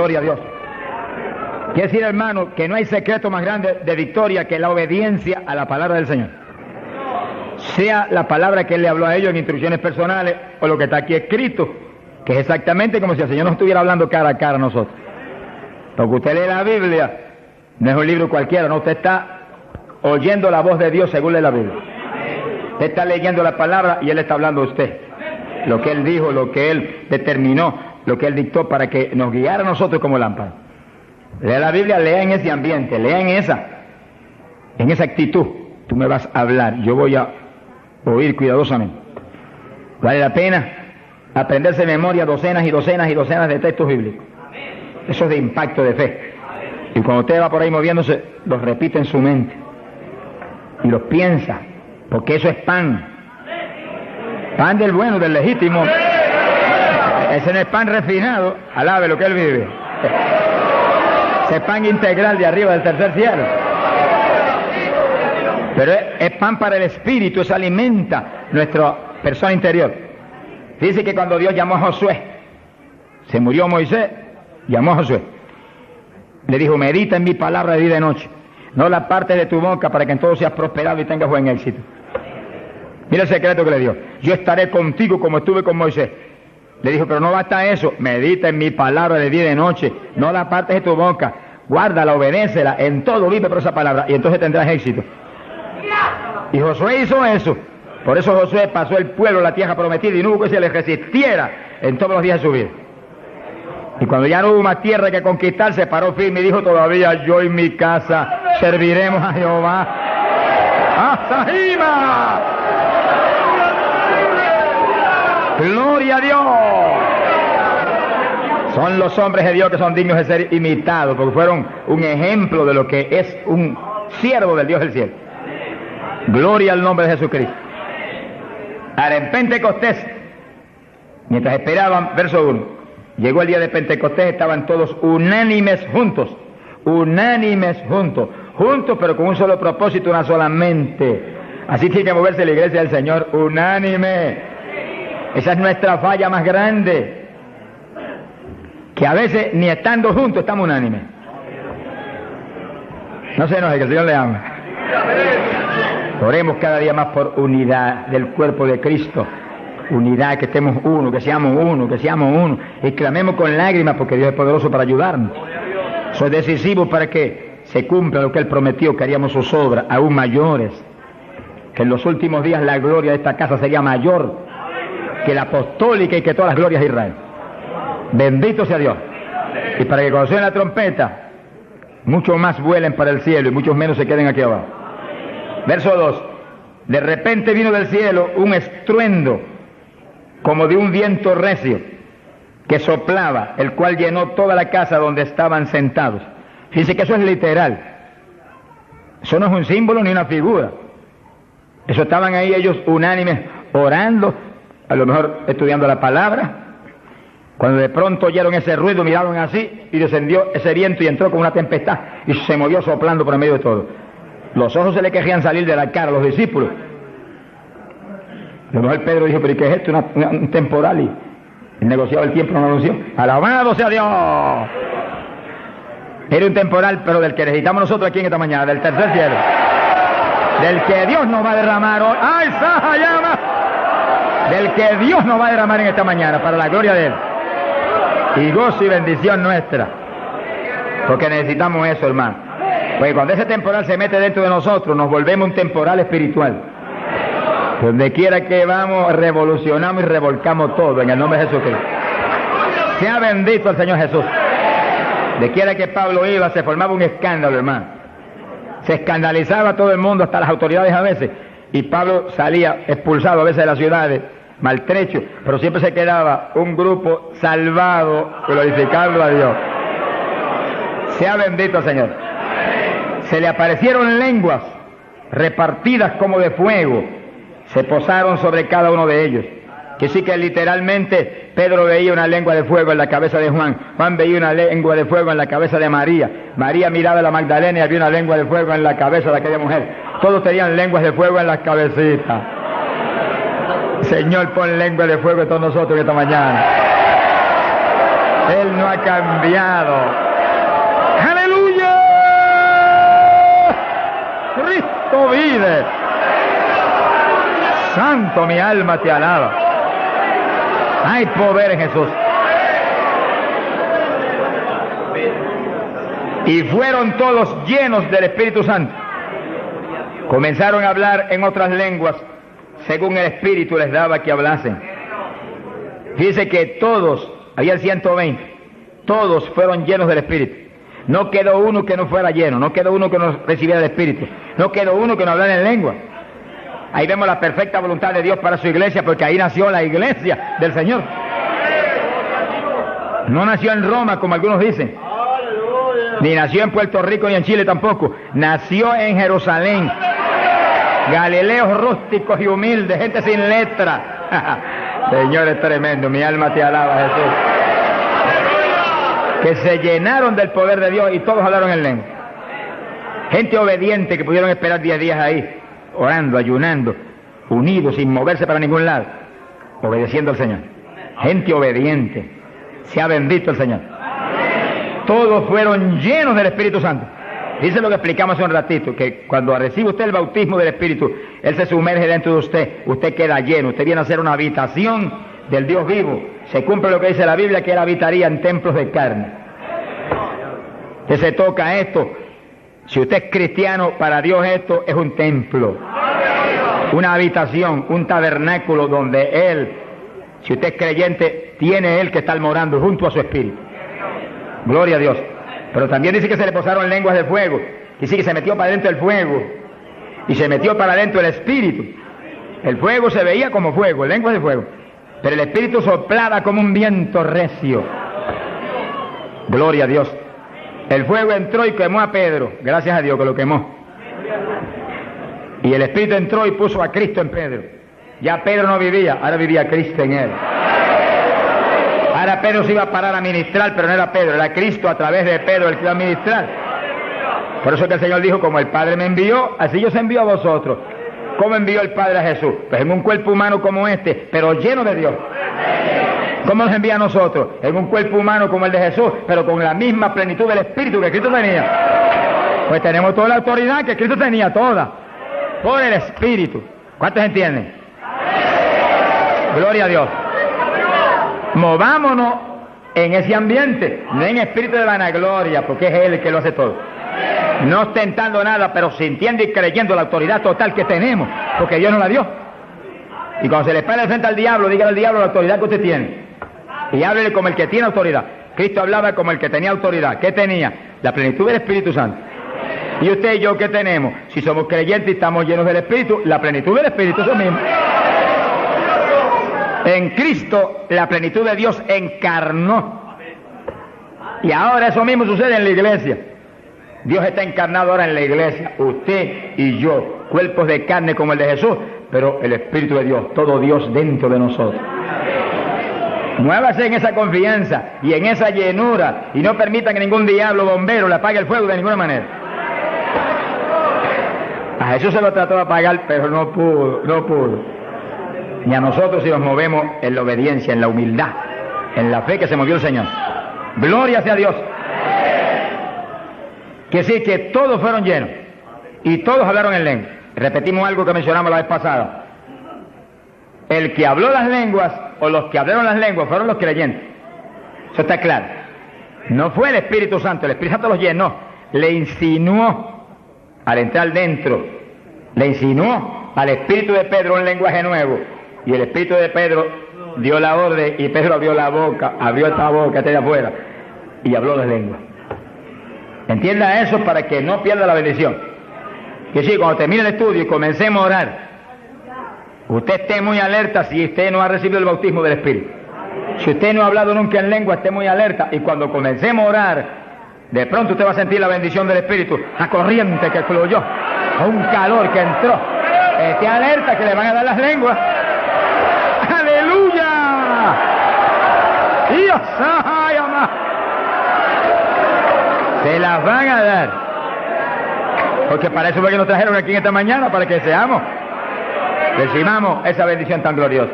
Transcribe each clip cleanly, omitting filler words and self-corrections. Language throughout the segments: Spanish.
Gloria a Dios. Quiere decir, hermano, que no hay secreto más grande de victoria que la obediencia a la palabra del Señor. Sea la palabra que Él le habló a ellos en instrucciones personales o lo que está aquí escrito, que es exactamente como si el Señor nos estuviera hablando cara a cara a nosotros. Porque usted lee la Biblia, no es un libro cualquiera, no, usted está oyendo la voz de Dios según lee la Biblia. Usted está leyendo la palabra y Él está hablando a usted. Lo que Él dijo, lo que Él determinó, lo que Él dictó para que nos guiara a nosotros como lámpara. Lea la Biblia, lea en ese ambiente, lea en esa actitud. Tú me vas a hablar, yo voy a oír cuidadosamente. Vale la pena aprenderse de memoria docenas y docenas y docenas de textos bíblicos. Eso es de impacto de fe. Y cuando usted va por ahí moviéndose, los repite en su mente y los piensa, porque eso es pan del bueno, del legítimo. Ese no es pan refinado, alabe lo que Él vive. Ese es pan integral de arriba del tercer cielo. Pero es pan para el espíritu, eso alimenta nuestra persona interior. Dice que cuando Dios llamó a Josué, se murió Moisés, llamó a Josué, le dijo: medita en mi palabra de día y de noche, no la apartes de tu boca, para que en todo seas prosperado y tengas buen éxito. Mira el secreto que le dio: yo estaré contigo como estuve con Moisés. Le dijo: pero no basta eso, medita en mi palabra de día y de noche, no la apartes de tu boca, guárdala, obedécela, en todo vive por esa palabra, y entonces tendrás éxito. Y Josué hizo eso. Por eso Josué pasó el pueblo a la tierra prometida y no hubo que se le resistiera en todos los días de su vida. Y cuando ya no hubo más tierra que conquistar, se paró firme y dijo: todavía yo y mi casa serviremos a Jehová. ¡Hasta Jima! ¡Gloria a Dios! Son los hombres de Dios que son dignos de ser imitados, porque fueron un ejemplo de lo que es un siervo del Dios del cielo. Gloria al nombre de Jesucristo. Ahora, en Pentecostés, mientras esperaban, verso 1, llegó el día de Pentecostés, estaban todos unánimes juntos, pero con un solo propósito, una sola mente. Así tiene que moverse la iglesia del Señor, unánime. Esa es nuestra falla más grande, que a veces ni estando juntos estamos unánimes. No se enoje, que el Señor le ama. Oremos cada día más por unidad del cuerpo de Cristo, unidad, que estemos uno, que seamos uno, y clamemos con lágrimas, porque Dios es poderoso para ayudarnos. Eso es decisivo para que se cumpla lo que Él prometió, que haríamos sus obras aún mayores, que en los últimos días la gloria de esta casa sería mayor que la apostólica y que todas las glorias de Israel. Bendito sea Dios. Y para que cuando suene la trompeta, muchos más vuelen para el cielo y muchos menos se queden aquí abajo. Verso 2. De repente vino del cielo un estruendo como de un viento recio que soplaba, el cual llenó toda la casa donde estaban sentados. Fíjense que eso es literal. Eso no es un símbolo ni una figura. Eso estaban ahí ellos unánimes orando, a lo mejor estudiando la palabra, cuando de pronto oyeron ese ruido, miraron así y descendió ese viento y entró con una tempestad y se movió soplando por el medio de todo. Los ojos se le querían salir de la cara a los discípulos. A lo mejor Pedro dijo: pero ¿qué es esto? Un temporal. Y el negociado del tiempo no lo anunció. ¡Alabado sea Dios! Era un temporal, pero del que necesitamos nosotros aquí en esta mañana, del tercer cielo, del que Dios nos va a derramar hoy. ¡Ay, Saja, llama! Del que Dios nos va a derramar en esta mañana, para la gloria de Él, y gozo y bendición nuestra, porque necesitamos eso, hermano. Pues cuando ese temporal se mete dentro de nosotros, nos volvemos un temporal espiritual. Donde quiera que vamos, revolucionamos y revolcamos todo en el nombre de Jesucristo. Sea bendito el Señor Jesús. De quiera que Pablo iba, se formaba un escándalo, hermano. Se escandalizaba a todo el mundo, hasta las autoridades a veces. Y Pablo salía expulsado a veces de las ciudades, maltrecho, pero siempre se quedaba un grupo salvado, glorificando a Dios. Sea bendito el Señor. Se le aparecieron lenguas repartidas como de fuego, se posaron sobre cada uno de ellos. Que sí que literalmente Pedro veía una lengua de fuego en la cabeza de Juan, Juan veía una lengua de fuego en la cabeza de María, María miraba a la Magdalena y había una lengua de fuego en la cabeza de aquella mujer. Todos tenían lenguas de fuego en las cabecitas. Señor, pon lengua de fuego en todos nosotros esta mañana. Él no ha cambiado. ¡Aleluya! Cristo vive. Santo, mi alma te alaba. Hay poder en Jesús. Y fueron todos llenos del Espíritu Santo. Comenzaron a hablar en otras lenguas, según el Espíritu les daba que hablasen. Dice que todos, había 120, todos fueron llenos del Espíritu. No quedó uno que no fuera lleno, no quedó uno que no recibiera el Espíritu, no quedó uno que no hablara en lengua. Ahí vemos la perfecta voluntad de Dios para su iglesia, porque ahí nació la iglesia del Señor. No nació en Roma, como algunos dicen, ni nació en Puerto Rico ni en Chile tampoco. Nació en Jerusalén. Galileos rústicos y humildes, gente sin letra. Señor, es tremendo, mi alma te alaba, Jesús. Que se llenaron del poder de Dios y todos hablaron en lengua. Gente obediente que pudieron esperar 10 días ahí, orando, ayunando, unidos, sin moverse para ningún lado, obedeciendo al Señor. Gente obediente. Sea bendito el Señor. Todos fueron llenos del Espíritu Santo. Dice lo que explicamos hace un ratito, que cuando recibe usted el bautismo del Espíritu, Él se sumerge dentro de usted queda lleno, usted viene a ser una habitación del Dios vivo. Se cumple lo que dice la Biblia, que Él habitaría en templos de carne. Usted se toca esto. Si usted es cristiano, para Dios esto es un templo, una habitación, un tabernáculo donde Él, si usted es creyente, tiene Él que estar morando junto a su Espíritu. Gloria a Dios. Pero también dice que se le posaron lenguas de fuego. Dice que se metió para adentro el fuego y se metió para adentro el Espíritu. El fuego se veía como fuego, lenguas de fuego, pero el Espíritu soplaba como un viento recio. Gloria a Dios. El fuego entró y quemó a Pedro. Gracias a Dios que lo quemó. Y el Espíritu entró y puso a Cristo en Pedro. Ya Pedro no vivía, ahora vivía Cristo en él. Ahora Pedro se iba a parar a ministrar, pero no era Pedro, era Cristo a través de Pedro el que iba a ministrar. Por eso que el Señor dijo, como el Padre me envió, así yo se envío a vosotros. ¿Cómo envió el Padre a Jesús? Pues en un cuerpo humano como este, pero lleno de Dios. ¿Cómo nos envía a nosotros? En un cuerpo humano como el de Jesús, pero con la misma plenitud del Espíritu que Cristo tenía. Pues tenemos toda la autoridad que Cristo tenía, toda, por el Espíritu. ¿Cuántos entienden? Gloria a Dios. Movámonos en ese ambiente, no en espíritu de vanagloria, porque es Él el que lo hace todo. No ostentando nada, pero sintiendo y creyendo la autoridad total que tenemos, porque Dios nos la dio. Y cuando se le pare frente al diablo, dígale al diablo la autoridad que usted tiene. Y háblele como el que tiene autoridad. Cristo hablaba como el que tenía autoridad. ¿Qué tenía? La plenitud del Espíritu Santo. ¿Y usted y yo qué tenemos? Si somos creyentes y estamos llenos del Espíritu, la plenitud del Espíritu, eso mismo. En Cristo la plenitud de Dios encarnó. Y ahora eso mismo sucede en la iglesia. Dios está encarnado ahora en la iglesia, usted y yo, cuerpos de carne como el de Jesús, pero el Espíritu de Dios, todo Dios dentro de nosotros. Muévase en esa confianza y en esa llenura y no permita que ningún diablo bombero le apague el fuego de ninguna manera. A Jesús se lo trató de apagar, pero no pudo. Ni a nosotros si nos movemos en la obediencia, en la humildad, en la fe que se movió el Señor. Gloria sea a Dios. Que sí, que todos fueron llenos y todos hablaron en lengua. Repetimos algo que mencionamos la vez pasada. El que habló las lenguas o los que hablaron las lenguas fueron los creyentes. Eso está claro. No fue el Espíritu Santo, el Espíritu Santo los llenó, le insinuó al entrar dentro, le insinuó al Espíritu de Pedro un lenguaje nuevo. Y el Espíritu de Pedro dio la orden y Pedro abrió la boca, abrió esta boca, esta de afuera, y habló las lenguas. Entienda eso para que no pierda la bendición. Que sí, cuando termine el estudio y comencemos a orar, usted esté muy alerta si usted no ha recibido el bautismo del Espíritu. Si usted no ha hablado nunca en lengua, esté muy alerta. Y cuando comencemos a orar, de pronto usted va a sentir la bendición del Espíritu, la corriente que fluyó, un calor que entró. Esté alerta que le van a dar las lenguas. ¡Aleluya! ¡Dios! ¡Ay, amá! Se las van a dar. Porque para eso fue que nos trajeron aquí en esta mañana, para que seamos, recibamos esa bendición tan gloriosa.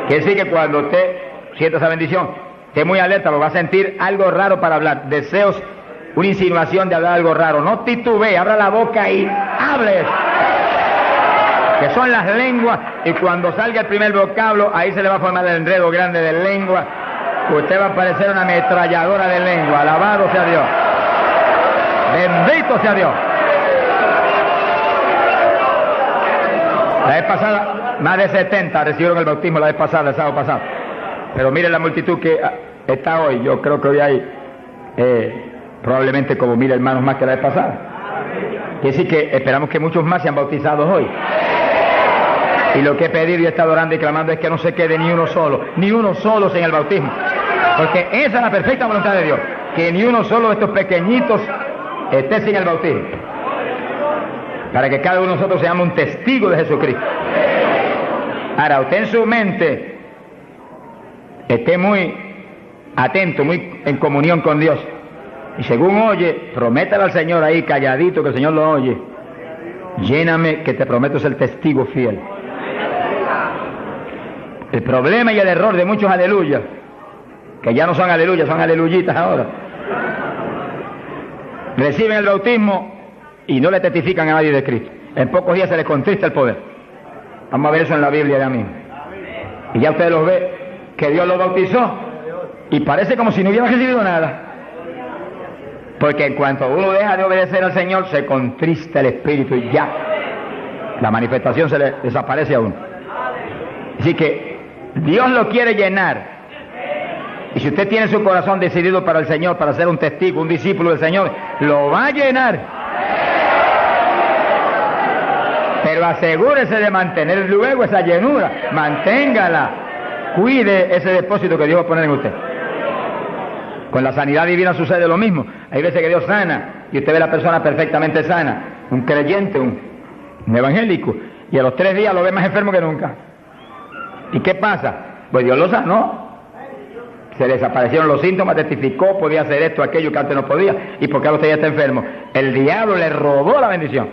Que sí, que cuando usted sienta esa bendición, esté muy alerta porque va a sentir algo raro para hablar, deseos, una insinuación de hablar algo raro. No titubee, abra la boca y hable. Que son las lenguas, y cuando salga el primer vocablo, ahí se le va a formar el enredo grande de lengua. Usted va a parecer una ametralladora de lengua. Alabado sea Dios. Bendito sea Dios. La vez pasada, más de 70 recibieron el bautismo la vez pasada, el sábado pasado. Pero miren la multitud que está hoy. Yo creo que hoy hay probablemente como 1000 hermanos más que la vez pasada. Quiere decir que esperamos que muchos más sean bautizados hoy. Y lo que he pedido y he estado orando y clamando es que no se quede ni uno solo sin el bautismo. Porque esa es la perfecta voluntad de Dios, que ni uno solo de estos pequeñitos esté sin el bautismo. Para que cada uno de nosotros seamos un testigo de Jesucristo. Ahora, usted en su mente esté muy atento, muy en comunión con Dios. Y según oye, prométale al Señor ahí calladito que el Señor lo oye. Lléname que te prometo ser testigo fiel. El problema y el error de muchos aleluyas, que ya no son aleluyas, son aleluyitas ahora, reciben el bautismo y no le testifican a nadie de Cristo. En pocos días se les contrista el poder. Vamos a ver eso en la Biblia ya mismo. Y ya ustedes los ve que Dios los bautizó y parece como si no hubieran recibido nada. Porque en cuanto uno deja de obedecer al Señor, se contrista el Espíritu y ya la manifestación se le desaparece a uno. Así que Dios lo quiere llenar. Y si usted tiene su corazón decidido para el Señor, para ser un testigo, un discípulo del Señor, lo va a llenar. Pero asegúrese de mantener luego esa llenura. Manténgala. Cuide ese depósito que Dios va a poner en usted. Con la sanidad divina sucede lo mismo. Hay veces que Dios sana y usted ve a la persona perfectamente sana, un creyente, un evangélico, y a los 3 días lo ve más enfermo que nunca. ¿Y qué pasa? Pues Dios lo sanó. Se desaparecieron los síntomas, testificó, podía hacer esto, aquello que antes no podía. ¿Y por qué ahora usted ya está enfermo? El diablo le robó la bendición.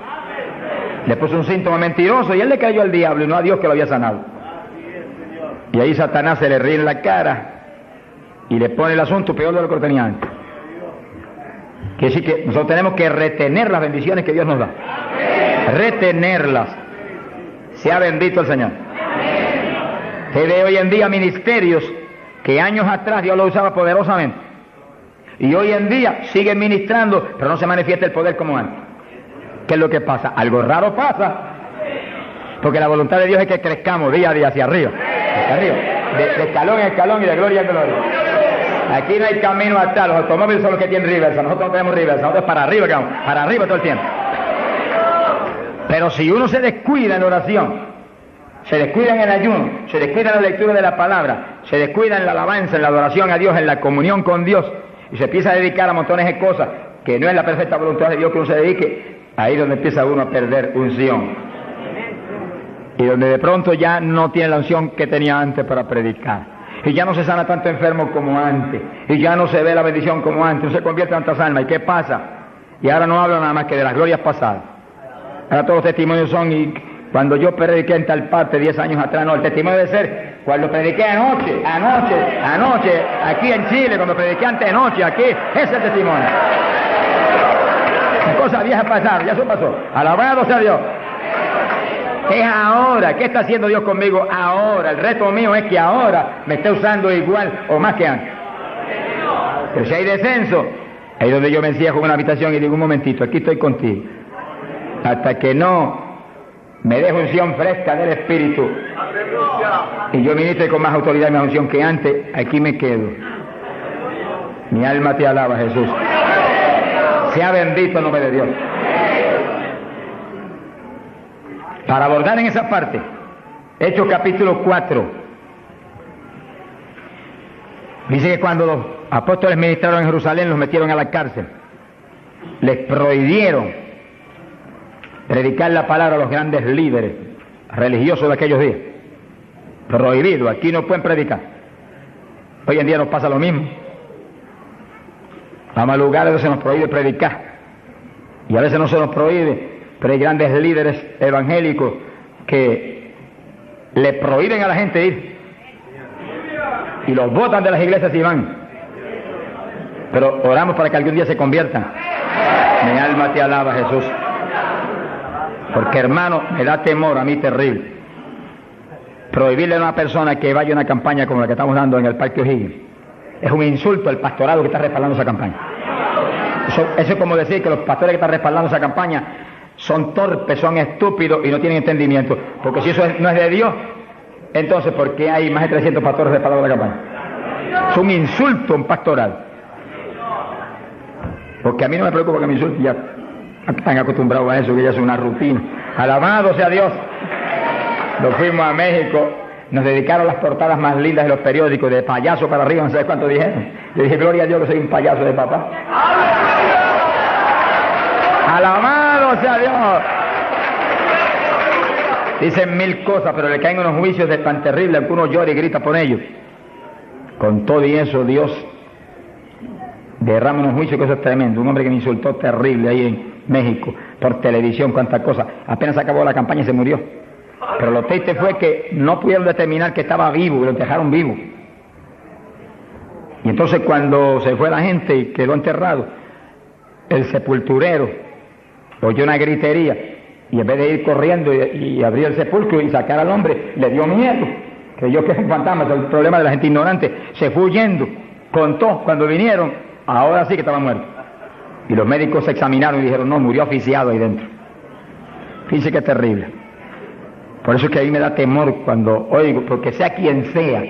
Le puso un síntoma mentiroso y él le creyó al diablo y no a Dios que lo había sanado. Y ahí Satanás se le ríe en la cara y le pone el asunto peor de lo que lo tenía antes. Quiere decir que nosotros tenemos que retener las bendiciones que Dios nos da. Retenerlas. Sea bendito el Señor. Se ve hoy en día ministerios que años atrás Dios lo usaba poderosamente. Y hoy en día siguen ministrando, pero no se manifiesta el poder como antes. ¿Qué es lo que pasa? Algo raro pasa. Porque la voluntad de Dios es que crezcamos día a día hacia arriba. Hacia arriba. De escalón en escalón y de gloria en gloria. Aquí no hay camino atrás. Los automóviles son los que tienen reversa. Nosotros no tenemos reversa. Nosotros para arriba, para arriba todo el tiempo. Pero si uno se descuida en la oración, se descuida en el ayuno, se descuida en la lectura de la palabra, se descuida en la alabanza, en la adoración a Dios, en la comunión con Dios, y se empieza a dedicar a montones de cosas que no es la perfecta voluntad de Dios que uno se dedique, ahí es donde empieza uno a perder unción. Y donde de pronto ya no tiene la unción que tenía antes para predicar. Y ya no se sana tanto enfermo como antes. Y ya no se ve la bendición como antes. No se convierte en tantas almas. ¿Y qué pasa? Y ahora no hablo nada más que de las glorias pasadas. Ahora todos los testimonios son, y cuando yo prediqué en tal parte 10 años atrás, no, el testimonio debe ser cuando prediqué anoche, aquí en Chile, cuando prediqué anoche, aquí, ese es el testimonio. Las cosas viejas pasaron, ya eso pasó. Alabado sea Dios. Es ahora. ¿Qué está haciendo Dios conmigo ahora? El reto mío es que ahora me esté usando igual o más que antes. Pero si hay descenso, ahí es donde yo me encierro en una habitación y digo, un momentito, aquí estoy contigo. Hasta que no me deje unción fresca del Espíritu y yo ministre con más autoridad y más unción que antes, aquí me quedo. Mi alma te alaba, Jesús. Sea bendito el nombre de Dios. Para abordar en esa parte, Hechos capítulo 4, dice que cuando los apóstoles ministraron en Jerusalén, los metieron a la cárcel, les prohibieron predicar la palabra a los grandes líderes religiosos de aquellos días. Prohibido, aquí no pueden predicar. Hoy en día nos pasa lo mismo. Vamos a lugares donde se nos prohíbe predicar, y a veces no se nos prohíbe, pero hay grandes líderes evangélicos que le prohíben a la gente ir. y los botan de las iglesias y van. Pero oramos para que algún día se conviertan. Mi alma te alaba, Jesús. Porque, hermano, me da temor a mí terrible prohibirle a una persona que vaya a una campaña como la que estamos dando en el Parque O'Higgins. Es un insulto al pastorado que está respaldando esa campaña. Eso es como decir que los pastores que están respaldando esa campaña son torpes, son estúpidos y no tienen entendimiento. Porque si eso no es de Dios, entonces ¿por qué hay más de 300 pastores respaldando la campaña? Es un insulto a un pastorado. Porque a mí no me preocupa que me insulten, ya están acostumbrados a eso, que ya es una rutina. Alabado sea Dios. Nos fuimos a México, nos dedicaron las portadas más lindas de los periódicos, de payaso para arriba, no sé cuánto dijeron. Yo dije, gloria a Dios que soy un payaso de papá. Alabado sea Dios. Dicen mil cosas, pero le caen unos juicios de tan terribles, aunque uno llora y grita por ellos. Con todo y eso, Dios derrama unos juicios, que eso es tremendo. Un hombre que me insultó terrible ahí en México, por televisión, cuántas cosas. Apenas acabó la campaña y se murió. Pero lo triste fue que no pudieron determinar que estaba vivo, y lo dejaron vivo. Y entonces cuando se fue la gente y quedó enterrado, el sepulturero oyó una gritería, y en vez de ir corriendo y abrir el sepulcro y sacar al hombre, le dio miedo. Creyó que es un fantasma. Es el problema de la gente ignorante. Se fue huyendo. Contó cuando vinieron, ahora sí que estaba muerto. Y los médicos se examinaron y dijeron, no, murió asfixiado ahí dentro. Fíjense qué terrible. Por eso es que a mí me da temor cuando oigo, porque sea quien sea,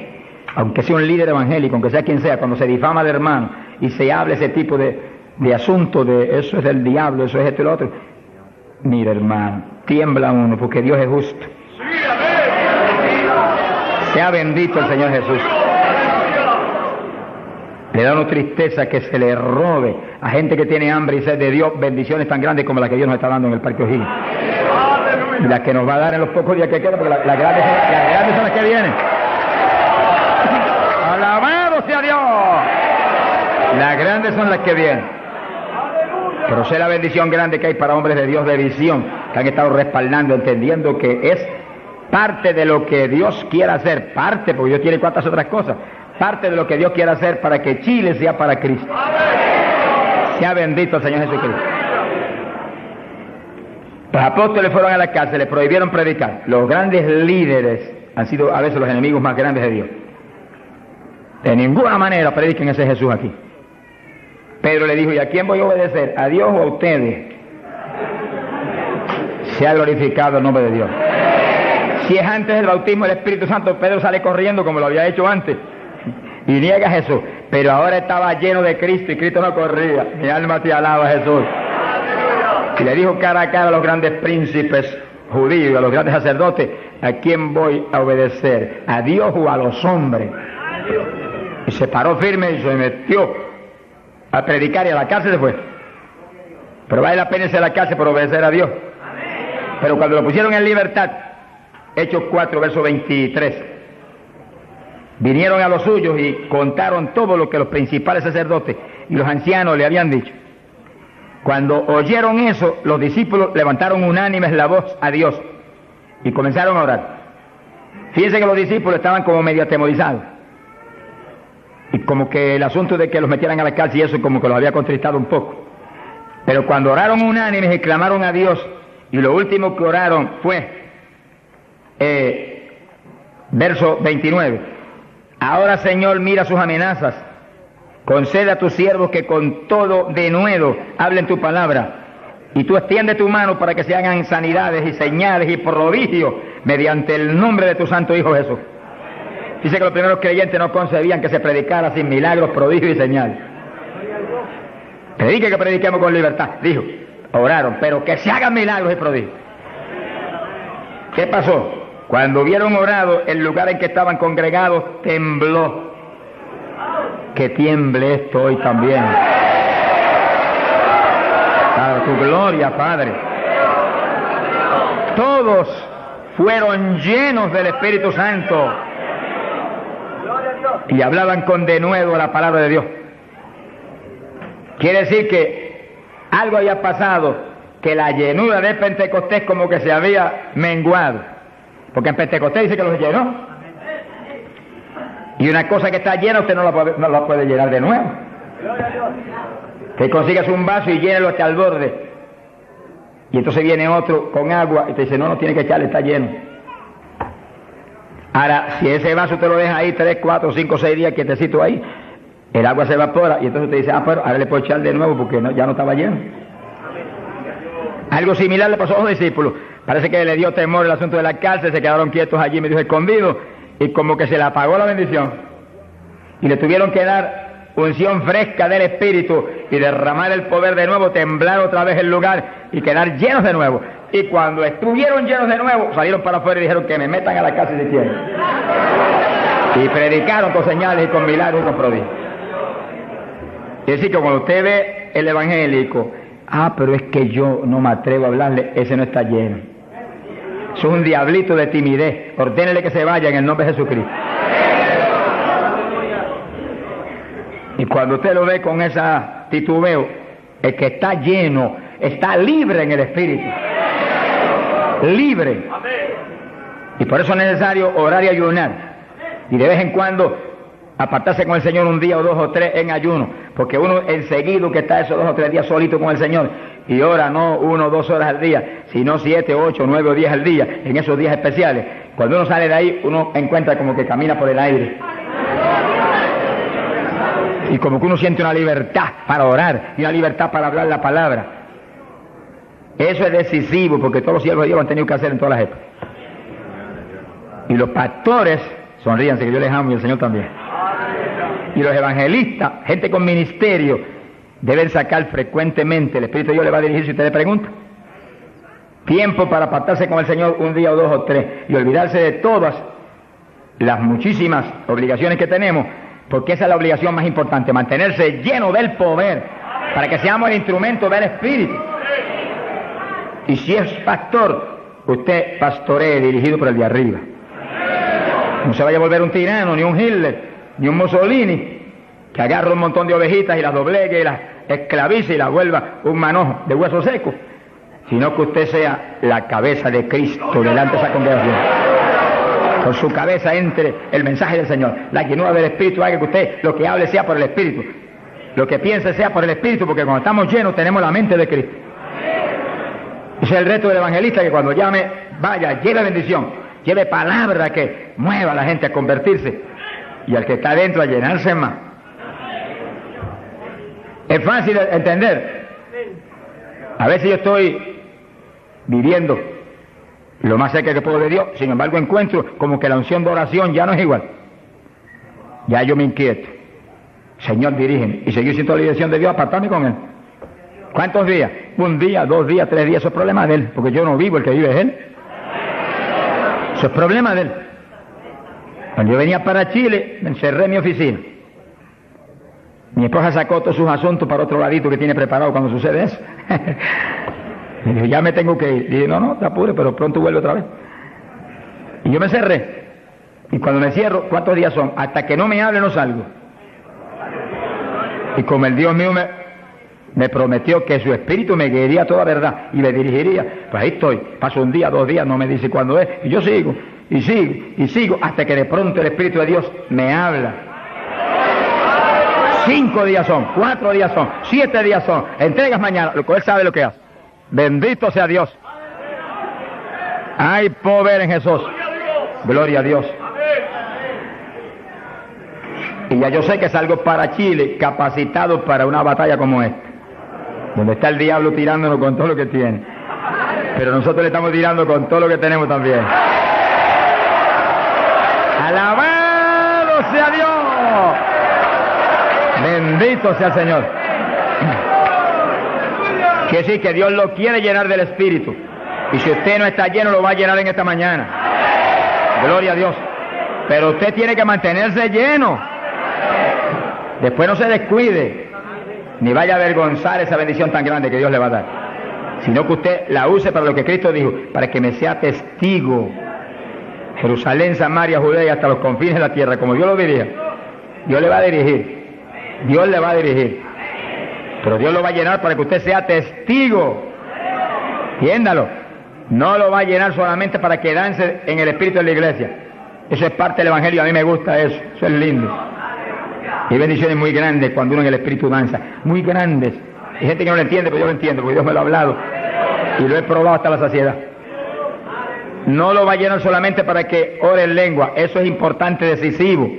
aunque sea un líder evangélico, aunque sea quien sea, cuando se difama de hermano y se habla ese tipo de asunto, de eso es del diablo, eso es esto y lo otro. Mira, hermano, tiembla uno, porque Dios es justo. Sea bendito el Señor Jesús. Le da una tristeza que se le robe a gente que tiene hambre y sed de Dios bendiciones tan grandes como las que Dios nos está dando en el Parque O'Higgins. Y las que nos va a dar en los pocos días que quedan, porque las grandes son las que vienen. ¡Alabado sea Dios! Las grandes son las que vienen. Pero sé la bendición grande que hay para hombres de Dios de visión, que han estado respaldando, entendiendo que es parte de lo que Dios quiere hacer, parte, porque Dios tiene cuantas otras cosas, parte de lo que Dios quiere hacer para que Chile sea para Cristo. Sea bendito el Señor Jesucristo. Los apóstoles fueron a la cárcel, les prohibieron predicar. Los grandes líderes han sido a veces los enemigos más grandes de Dios. De ninguna manera prediquen ese Jesús aquí. Pedro le dijo, ¿y a quién voy a obedecer? ¿A Dios o a ustedes? Sea glorificado el nombre de Dios. Si es antes del bautismo del Espíritu Santo, Pedro sale corriendo como lo había hecho antes y niega a Jesús. Pero ahora estaba lleno de Cristo y Cristo no corría. Mi alma te alaba, Jesús. Y le dijo cara a cara a los grandes príncipes judíos, a los grandes sacerdotes, ¿a quién voy a obedecer? ¿A Dios o a los hombres? Y se paró firme y se metió a predicar y a la cárcel se fue. Pero vale la pena irse a la cárcel por obedecer a Dios. Pero cuando lo pusieron en libertad, Hechos 4, verso 23, vinieron a los suyos y contaron todo lo que los principales sacerdotes y los ancianos le habían dicho. Cuando oyeron eso, los discípulos levantaron unánimes la voz a Dios y comenzaron a orar. Fíjense que los discípulos estaban como medio atemorizados. Y como que el asunto de que los metieran a la cárcel y eso como que los había contristado un poco. Pero cuando oraron unánimes y clamaron a Dios, y lo último que oraron fue, verso 29, ahora Señor mira sus amenazas, concede a tus siervos que con todo denuedo hablen tu palabra, y tú extiende tu mano para que se hagan sanidades y señales y prodigios mediante el nombre de tu santo Hijo Jesús. Dice que los primeros creyentes no concebían que se predicara sin milagros, prodigios y señales. Predique que prediquemos con libertad, dijo. Oraron, pero que se hagan milagros y prodigios. ¿Qué pasó? Cuando hubieron orado, el lugar en que estaban congregados tembló. Que tiemble esto hoy también. Para tu gloria, Padre. Todos fueron llenos del Espíritu Santo y hablaban con denuedo la palabra de Dios. Quiere decir que algo había pasado, que la llenura de Pentecostés como que se había menguado, porque en Pentecostés dice que los llenó. Y una cosa que está llena usted no la puede llenar de nuevo. Que consigas un vaso y llénelo hasta el borde. Y entonces viene otro con agua y te dice, no tiene que echarle, está lleno. Ahora, si ese vaso te lo deja ahí 3, 4, 5, 6 días quietecito ahí, el agua se evapora y entonces te dice, pero ahora le puedo echar de nuevo porque ya no estaba lleno. Algo similar le pasó a los discípulos. Parece que le dio temor el asunto de la cárcel, se quedaron quietos allí, me dijo, escondidos, y como que se le apagó la bendición. Y le tuvieron que dar unción fresca del Espíritu y derramar el poder de nuevo, temblar otra vez el lugar y quedar llenos de nuevo. Y cuando estuvieron llenos de nuevo, salieron para afuera y dijeron que me metan a la cárcel si quieren. Y predicaron con señales y con milagros y con prodigios. Es decir, que cuando usted ve el evangélico, pero es que yo no me atrevo a hablarle, ese no está lleno. Es un diablito de timidez. Ordénele que se vaya en el nombre de Jesucristo. Y cuando usted lo ve con esa titubeo, el que está lleno, está libre en el Espíritu. Libre. Y por eso es necesario orar y ayunar. Y de vez en cuando apartarse con el Señor un día o 2 o 3 en ayuno. Porque uno enseguida que está esos 2 o 3 días solito con el Señor y ora no 1 o 2 horas al día, sino 7, 8, 9 o 10 al día, en esos días especiales. Cuando uno sale de ahí, uno encuentra como que camina por el aire. Y como que uno siente una libertad para orar y una libertad para hablar la palabra. Eso es decisivo porque todos los siervos de Dios lo han tenido que hacer en todas las épocas. Y los pastores, sonríanse que yo les amo y el Señor también. Y los evangelistas, gente con ministerio, deben sacar frecuentemente, el Espíritu de Dios le va a dirigir si usted le pregunta, tiempo para apartarse con el Señor un día o 2 o 3 y olvidarse de todas las muchísimas obligaciones que tenemos, porque esa es la obligación más importante, mantenerse lleno del poder para que seamos el instrumento del Espíritu. Y si es pastor, usted pastoree dirigido por el de arriba. No se vaya a volver un tirano, ni un Hitler, ni un Mussolini, que agarra un montón de ovejitas y las doblegue y las esclavice y las vuelva un manojo de hueso seco, sino que usted sea la cabeza de Cristo delante de esa congregación. Por su cabeza entre el mensaje del Señor. La llenura del Espíritu haga que usted lo que hable sea por el Espíritu, lo que piense sea por el Espíritu, porque cuando estamos llenos tenemos la mente de Cristo. Ese es el reto del evangelista, que cuando llame, vaya, lleve bendición, lleve palabra que mueva a la gente a convertirse y al que está adentro a llenarse más. Es fácil de entender. A veces yo estoy viviendo lo más cerca que puedo de Dios, sin embargo encuentro como que la unción de oración ya no es igual. Ya yo me inquieto. Señor, dirígeme. Y seguir siendo la dirección de Dios, apartarme con Él. ¿Cuántos días? 1 día, 2 días, 3 días, eso es problema de Él, porque yo no vivo, el que vive es Él. Eso es problema de Él. Cuando yo venía para Chile, me encerré en mi oficina. Mi esposa sacó todos sus asuntos para otro ladito que tiene preparado cuando sucede eso. Le dije, ya me tengo que ir. Le dije, no, te apures, pero pronto vuelve otra vez. Y yo me cerré. Y cuando me cierro, ¿cuántos días son? Hasta que no me hable no salgo. Y como el Dios mío me prometió que su espíritu me guiaría a toda verdad y me dirigiría, pues ahí estoy. Paso 1 día, 2 días, no me dice cuándo es. Y yo sigo, y sigo, y sigo, hasta que de pronto el Espíritu de Dios me habla. 5 días son, 4 días son, 7 días son, entregas mañana, lo que Él sabe lo que hace. Bendito sea Dios. Hay poder en Jesús. Gloria a Dios. Y ya yo sé que salgo para Chile capacitado para una batalla como esta, donde está el diablo tirándonos con todo lo que tiene, pero nosotros le estamos tirando con todo lo que tenemos también. ¡Alabado sea Dios! Bendito sea el Señor. Quiere decir que Dios lo quiere llenar del Espíritu. Y si usted no está lleno, lo va a llenar en esta mañana. Gloria a Dios. Pero usted tiene que mantenerse lleno. Después no se descuide, ni vaya a avergonzar esa bendición tan grande que Dios le va a dar. Sino que usted la use para lo que Cristo dijo, para que me sea testigo. Jerusalén, Samaria, Judea y hasta los confines de la tierra, como Dios lo dirija. Dios le va a dirigir. Dios le va a dirigir, pero Dios lo va a llenar para que usted sea testigo. Entiéndalo. No lo va a llenar solamente para quedarse en el espíritu de la iglesia. Eso es parte del Evangelio, a mí me gusta eso es lindo. Y bendiciones muy grandes cuando uno en el Espíritu danza, muy grandes. Hay gente que no lo entiende, pero yo lo entiendo, porque Dios me lo ha hablado y lo he probado hasta la saciedad. No lo va a llenar solamente para que ore en lengua, eso es importante, decisivo,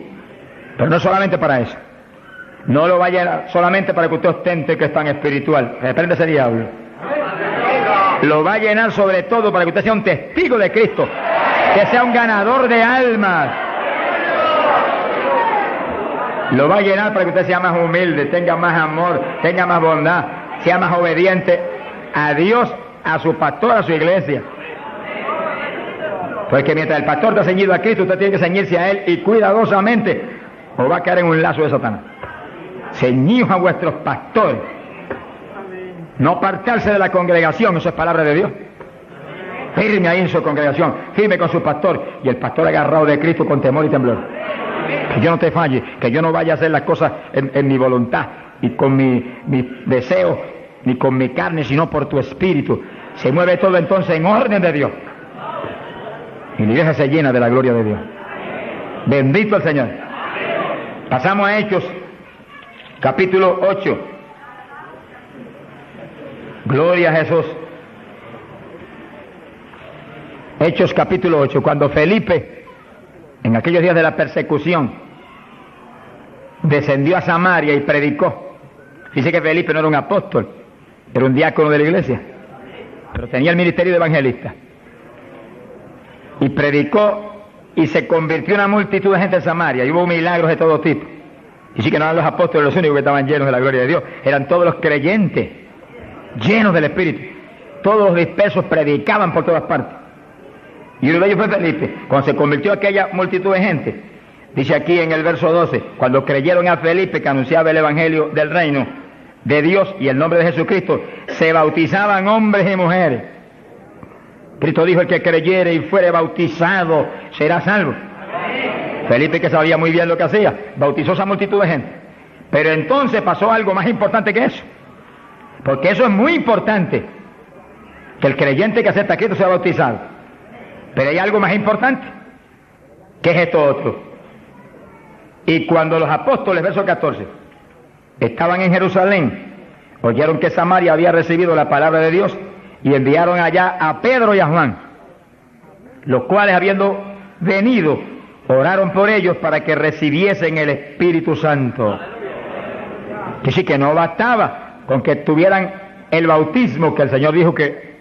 pero no solamente para eso. No lo va a llenar solamente para que usted ostente que es tan espiritual, reprende ese diablo. Lo va a llenar sobre todo para que usted sea un testigo de Cristo, que sea un ganador de almas. Lo va a llenar para que usted sea más humilde, tenga más amor, tenga más bondad, sea más obediente a Dios, a su pastor, a su iglesia. Porque mientras el pastor está ceñido a Cristo, usted tiene que ceñirse a Él y cuidadosamente, o va a caer en un lazo de Satanás. Ceñidos a vuestros pastores. No apartarse de la congregación, eso es palabra de Dios. Firme ahí en su congregación, firme con su pastor, y el pastor agarrado de Cristo con temor y temblor. Que yo no te falle, que yo no vaya a hacer las cosas en mi voluntad y con mi deseo, ni con mi carne, sino por tu espíritu. Se mueve todo entonces en orden de Dios. Y la iglesia se llena de la gloria de Dios. Bendito el Señor. Pasamos a Hechos, capítulo 8. Gloria a Jesús. Hechos capítulo 8, cuando Felipe, en aquellos días de la persecución, descendió a Samaria y predicó. Dice que Felipe no era un apóstol, era un diácono de la iglesia, pero tenía el ministerio de evangelista. Y predicó y se convirtió una multitud de gente en Samaria, y hubo milagros de todo tipo. Y sí que no eran los apóstoles los únicos que estaban llenos de la gloria de Dios, eran todos los creyentes, llenos del Espíritu. Todos los dispersos predicaban por todas partes. Y uno de ellos fue Felipe. Cuando se convirtió aquella multitud de gente, dice aquí en el verso 12, cuando creyeron a Felipe que anunciaba el evangelio del reino de Dios y el nombre de Jesucristo, se bautizaban hombres y mujeres. Cristo dijo: el que creyere y fuere bautizado será salvo. Felipe, que sabía muy bien lo que hacía, bautizó a esa multitud de gente. Pero entonces pasó algo más importante que eso, porque eso es muy importante, que el creyente que acepta a Cristo sea bautizado. Pero hay algo más importante, que es esto otro. Y cuando los apóstoles, verso 14, estaban en Jerusalén, oyeron que Samaria había recibido la palabra de Dios, y enviaron allá a Pedro y a Juan, los cuales, habiendo venido, oraron por ellos para que recibiesen el Espíritu Santo. Que sí, que no bastaba con que tuvieran el bautismo, que el Señor dijo que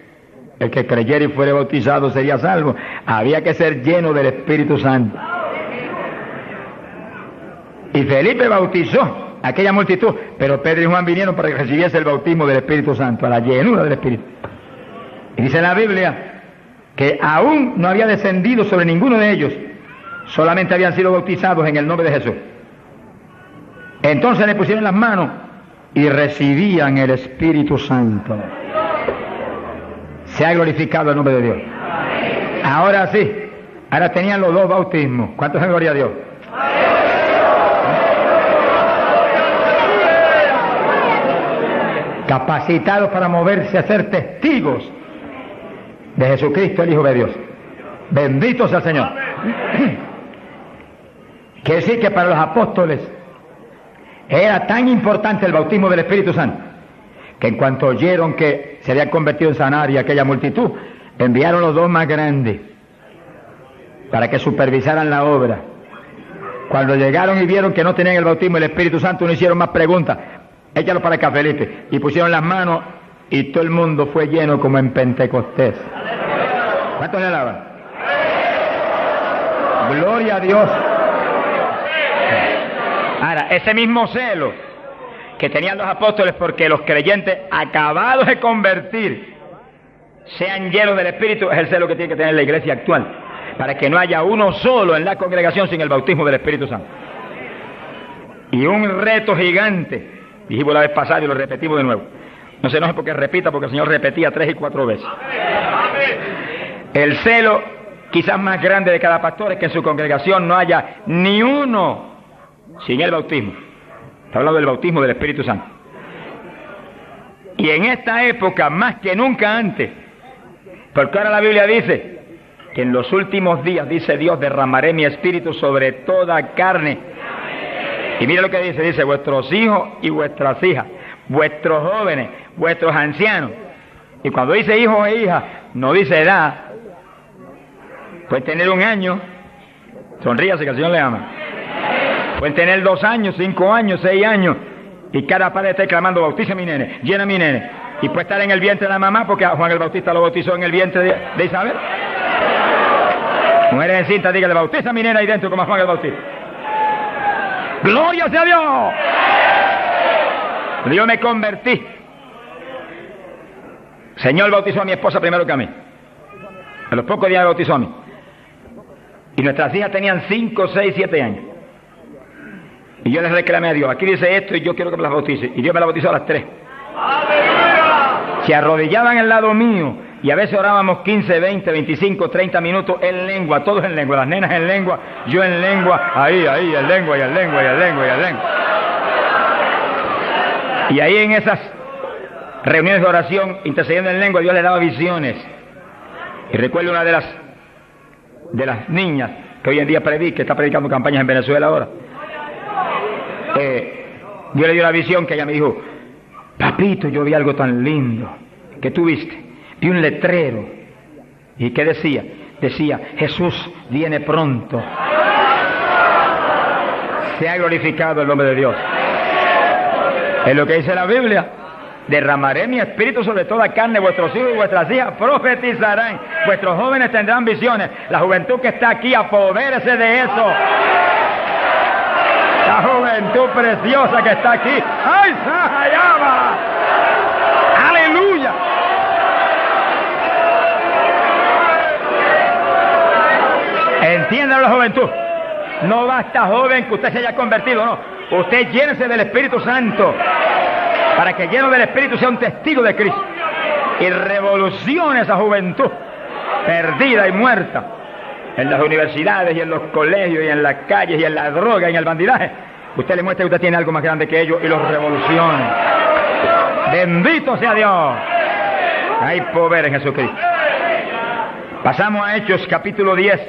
el que creyera y fuere bautizado sería salvo. Había que ser lleno del Espíritu Santo. Y Felipe bautizó a aquella multitud, pero Pedro y Juan vinieron para que recibiese el bautismo del Espíritu Santo, a la llenura del Espíritu. Y dice la Biblia que aún no había descendido sobre ninguno de ellos, solamente habían sido bautizados en el nombre de Jesús. Entonces le pusieron las manos y recibían el Espíritu Santo. Se ha glorificado el nombre de Dios. Ahora sí, ahora tenían los dos bautismos. ¿Cuántos en gloria a Dios? Capacitados para moverse a ser testigos de Jesucristo, el Hijo de Dios. Bendito sea el Señor. Quiere decir que para los apóstoles era tan importante el bautismo del Espíritu Santo, que en cuanto oyeron que se había convertido en Samaria aquella multitud, enviaron los dos más grandes para que supervisaran la obra. Cuando llegaron y vieron que no tenían el bautismo del Espíritu Santo, no hicieron más preguntas. Échalo para acá, Felipe. Y pusieron las manos y todo el mundo fue lleno como en Pentecostés. ¿Cuántos le alaban? Gloria a Dios. Ahora, ese mismo celo que tenían los apóstoles porque los creyentes acabados de convertir sean llenos del Espíritu, es el celo que tiene que tener la iglesia actual, para que no haya uno solo en la congregación sin el bautismo del Espíritu Santo. Y un reto gigante, dijimos la vez pasada y lo repetimos de nuevo. No se enoje porque repita, porque el Señor repetía 3 y 4 veces. El celo quizás más grande de cada pastor es que en su congregación no haya ni uno sin el bautismo. Está hablando del bautismo del Espíritu Santo. Y en esta época, más que nunca antes, porque ahora la Biblia dice que en los últimos días, dice Dios, derramaré mi espíritu sobre toda carne. Y mira lo que dice, vuestros hijos y vuestras hijas, vuestros jóvenes, vuestros ancianos. Y cuando dice hijos e hijas, no dice edad. Pueden tener 1 año, sonríase que el Señor le ama. Pueden tener 2 años, 5 años, 6 años, y cada padre está clamando, bautiza a mi nene, llena a mi nene. Y puede estar en el vientre de la mamá, porque a Juan el Bautista lo bautizó en el vientre de Isabel. Mujeres en cinta, dígale, bautiza a mi nena ahí dentro como a Juan el Bautista. ¡Gloria sea Dios! Yo me convertí. El Señor bautizó a mi esposa primero que a mí. A los pocos días me bautizó a mí. Y nuestras hijas tenían 5, 6, 7 años. Y yo les reclamé a Dios, aquí dice esto y yo quiero que me las bautice. Y Dios me las bautizó a las 3. Se arrodillaban al lado mío y a veces orábamos 15, 20, 25, 30 minutos en lengua, todos en lengua, las nenas en lengua, yo en lengua, ahí, en lengua, y en lengua, y en lengua, y en lengua. Y ahí en esas reuniones de oración, intercediendo en lengua, Dios le daba visiones. Y recuerdo una de las niñas que hoy en día está predicando campañas en Venezuela ahora. Dios le dio la visión que ella me dijo, papito, yo vi algo tan lindo. ¿Qué tú viste? Vi un letrero. ¿Y qué decía? Decía, Jesús viene pronto. Sea glorificado el nombre de Dios. Es lo que dice la Biblia. Derramaré mi espíritu sobre toda carne, vuestros hijos y vuestras hijas profetizarán, vuestros jóvenes tendrán visiones. La juventud que está aquí, apodérese de eso. La juventud preciosa que está aquí. ¡Ay, Sahayama! ¡Aleluya! Entiendan la juventud. No basta, joven, que usted se haya convertido, no. Usted llénese del Espíritu Santo, para que lleno del Espíritu sea un testigo de Cristo y revolucione esa juventud perdida y muerta en las universidades y en los colegios y en las calles y en la droga y en el bandidaje. Usted le muestra que usted tiene algo más grande que ellos y los revolucione. Bendito sea Dios. Hay poder en Jesucristo. Pasamos a Hechos capítulo 10,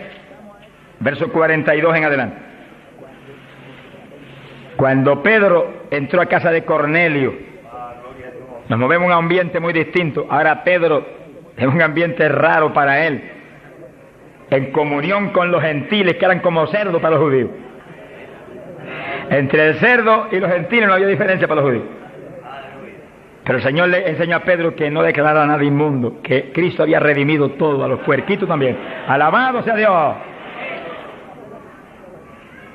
verso 42 en adelante. Cuando Pedro entró a casa de Cornelio, nos movemos a un ambiente muy distinto. Ahora Pedro es un ambiente raro para él, en comunión con los gentiles que eran como cerdos para los judíos. Entre el cerdo y los gentiles no había diferencia para los judíos. Pero el Señor le enseñó a Pedro que no declarara nada inmundo, que Cristo había redimido todo, a los puerquitos también. Alabado sea Dios.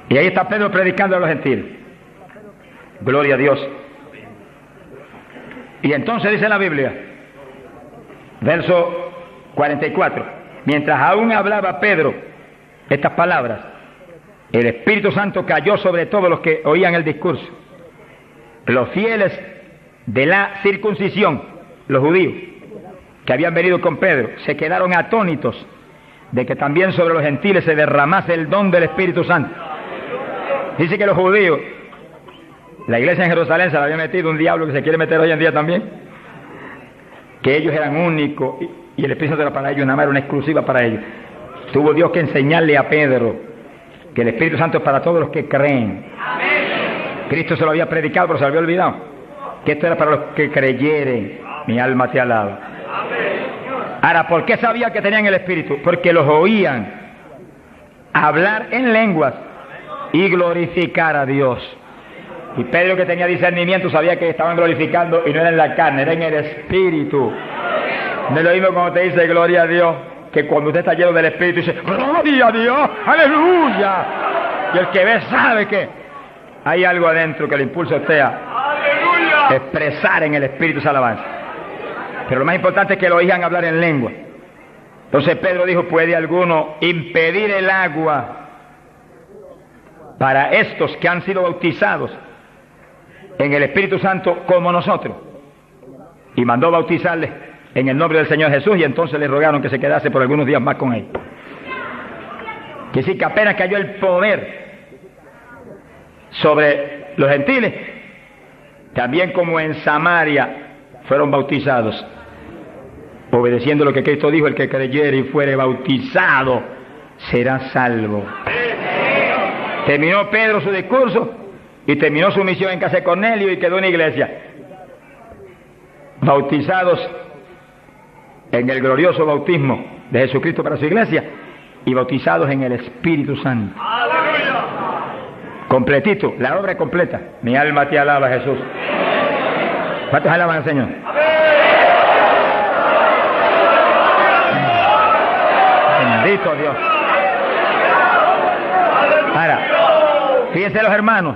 Y ahí está Pedro predicando a los gentiles. Gloria a Dios. Y entonces dice la Biblia, verso 44, mientras aún hablaba Pedro estas palabras, el Espíritu Santo cayó sobre todos los que oían el discurso. Los fieles de la circuncisión, los judíos, que habían venido con Pedro, se quedaron atónitos de que también sobre los gentiles se derramase el don del Espíritu Santo. Dice que los judíos, la iglesia en Jerusalén se la había metido un diablo que se quiere meter hoy en día también, que ellos eran únicos y el Espíritu Santo era para ellos, nada más era una exclusiva para ellos. Tuvo Dios que enseñarle a Pedro que el Espíritu Santo es para todos los que creen. Cristo se lo había predicado, pero se lo había olvidado, que esto era para los que creyeren. Mi alma te alaba. Ahora, ¿por qué sabía que tenían el Espíritu? Porque los oían hablar en lenguas y glorificar a Dios. Y Pedro, que tenía discernimiento, sabía que estaban glorificando y no era en la carne, era en el Espíritu. No es lo mismo cuando te dice gloria a Dios, que cuando usted está lleno del Espíritu dice gloria a Dios, aleluya. Y el que ve sabe que hay algo adentro que le impulsa a usted a expresar en el Espíritu esa alabanza. Pero lo más importante es que lo oigan hablar en lengua. Entonces Pedro dijo, ¿puede alguno impedir el agua para estos que han sido bautizados en el Espíritu Santo como nosotros? Y mandó bautizarles en el nombre del Señor Jesús, y entonces le rogaron que se quedase por algunos días más con él. Que sí, que apenas cayó el poder sobre los gentiles, también como en Samaria fueron bautizados. obedeciendo lo que Cristo dijo: el que creyere y fuere bautizado será salvo. Terminó Pedro su discurso y terminó su misión en casa de Cornelio y quedó una iglesia. Bautizados en el glorioso bautismo de Jesucristo para su iglesia y bautizados en el Espíritu Santo. ¡Aleluya! Completito, la obra completa. Mi alma te alaba, Jesús. ¿Cuántos alaban al Señor? Bendito Dios. Ahora, fíjense los hermanos,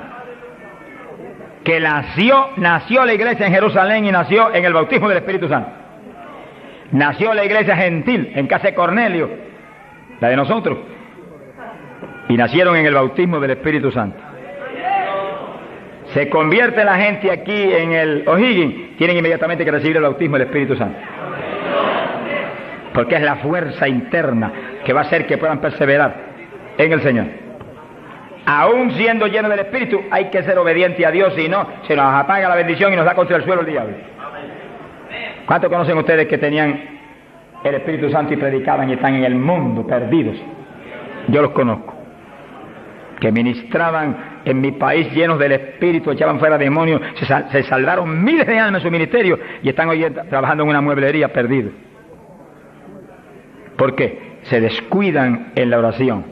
que nació la iglesia en Jerusalén y nació en el bautismo del Espíritu Santo. Nació la iglesia gentil en casa de Cornelio, la de nosotros, y nacieron en el bautismo del Espíritu Santo. Se convierte la gente aquí en el O'Higgins, tienen inmediatamente que recibir el bautismo del Espíritu Santo, porque es la fuerza interna que va a hacer que puedan perseverar en el Señor. Aún siendo lleno del Espíritu, hay que ser obediente a Dios, si no, se nos apaga la bendición y nos da contra el suelo el diablo. ¿Cuántos conocen ustedes que tenían el Espíritu Santo y predicaban y están en el mundo perdidos? Yo los conozco, que ministraban en mi país llenos del Espíritu, echaban fuera demonios, se salvaron miles de almas en su ministerio y están hoy trabajando en una mueblería perdidos. ¿Por qué? Se descuidan en la oración,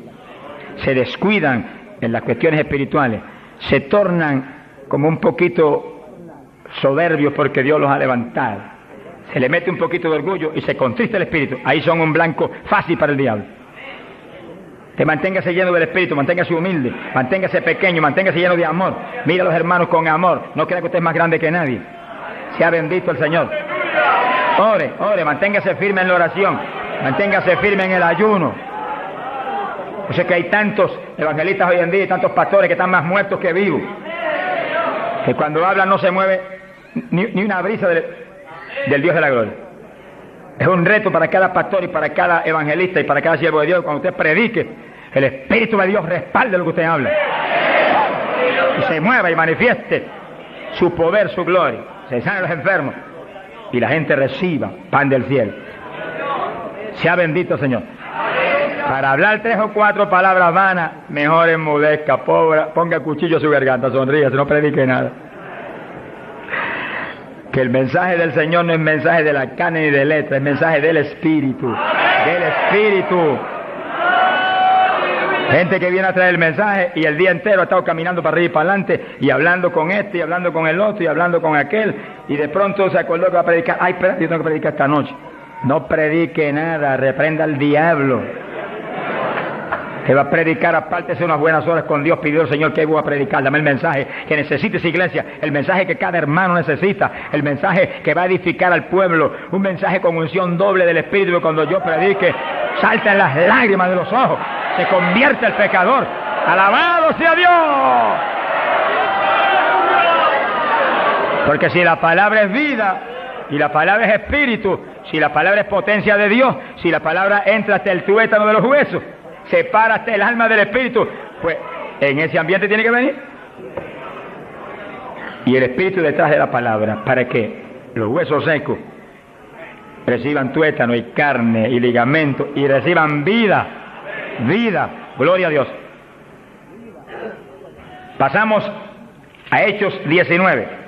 se descuidan en las cuestiones espirituales, se tornan como un poquito soberbios porque Dios los ha levantado, se le mete un poquito de orgullo y se contrista el espíritu. Ahí son un blanco fácil para el diablo. Que manténgase lleno del Espíritu, manténgase humilde, manténgase pequeño, manténgase lleno de amor. Mira a los hermanos con amor, no crea que usted es más grande que nadie. Sea bendito el Señor. Ore, manténgase firme en la oración, manténgase firme en el ayuno. Yo sé que hay tantos evangelistas hoy en día y tantos pastores que están más muertos que vivos, que cuando hablan no se mueve ni una brisa del Dios de la gloria. Es un reto para cada pastor y para cada evangelista y para cada siervo de Dios. Cuando usted predique, el Espíritu de Dios respalde lo que usted habla y se mueva y manifieste su poder, su gloria, se sanen los enfermos y la gente reciba pan del cielo. Sea bendito, Señor. Para hablar 3 o 4 palabras vanas, mejor enmudezca, ponga cuchillo a su garganta, sonríe, no predique nada. Que el mensaje del Señor no es mensaje de la carne ni de letra, es mensaje del Espíritu. Del Espíritu. Gente que viene a traer el mensaje y el día entero ha estado caminando para arriba y para adelante y hablando con este y hablando con el otro y hablando con aquel, y de pronto se acordó que va a predicar. Ay, espera, yo tengo que predicar esta noche. No predique nada, reprenda al diablo. Que va a predicar, apártese unas buenas horas con Dios, pidió al Señor que voy a predicar, dame el mensaje que necesita esa iglesia, el mensaje que cada hermano necesita, el mensaje que va a edificar al pueblo, un mensaje con unción doble del Espíritu, que cuando yo predique saltan las lágrimas de los ojos, se convierte el pecador. ¡Alabado sea Dios! Porque si la palabra es vida y la palabra es espíritu, si la palabra es potencia de Dios, si la palabra entra hasta el tuétano de los huesos, separa hasta el alma del espíritu, pues en ese ambiente tiene que venir. Y el espíritu detrás de la palabra, para que los huesos secos reciban tuétano y carne y ligamento y reciban vida. Gloria a Dios. Pasamos a Hechos 19.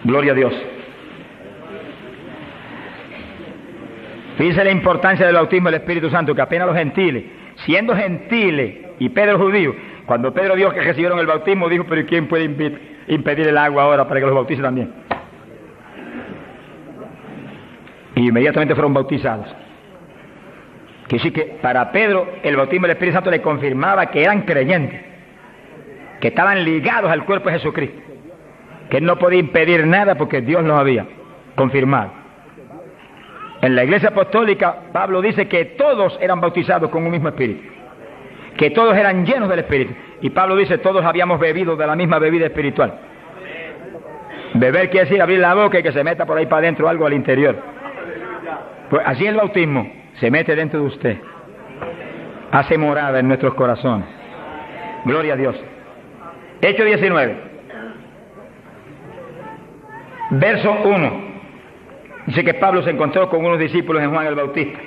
Gloria a Dios. Fíjense la importancia del bautismo del Espíritu Santo, que apenas los gentiles, siendo gentiles y Pedro judío, cuando Pedro vio que recibieron el bautismo, dijo: pero ¿quién puede impedir el agua ahora para que los bautice también? Y inmediatamente fueron bautizados. Que sí, que para Pedro el bautismo del Espíritu Santo le confirmaba que eran creyentes, que estaban ligados al cuerpo de Jesucristo, que él no podía impedir nada porque Dios los había confirmado. En la iglesia apostólica, Pablo dice que todos eran bautizados con un mismo espíritu, que todos eran llenos del Espíritu. Y Pablo dice: todos habíamos bebido de la misma bebida espiritual. Beber quiere decir abrir la boca y que se meta por ahí para adentro algo al interior. Pues así el bautismo se mete dentro de usted, hace morada en nuestros corazones. Gloria a Dios. Hechos 19, verso 1. Dice que Pablo se encontró con unos discípulos en Juan el Bautista,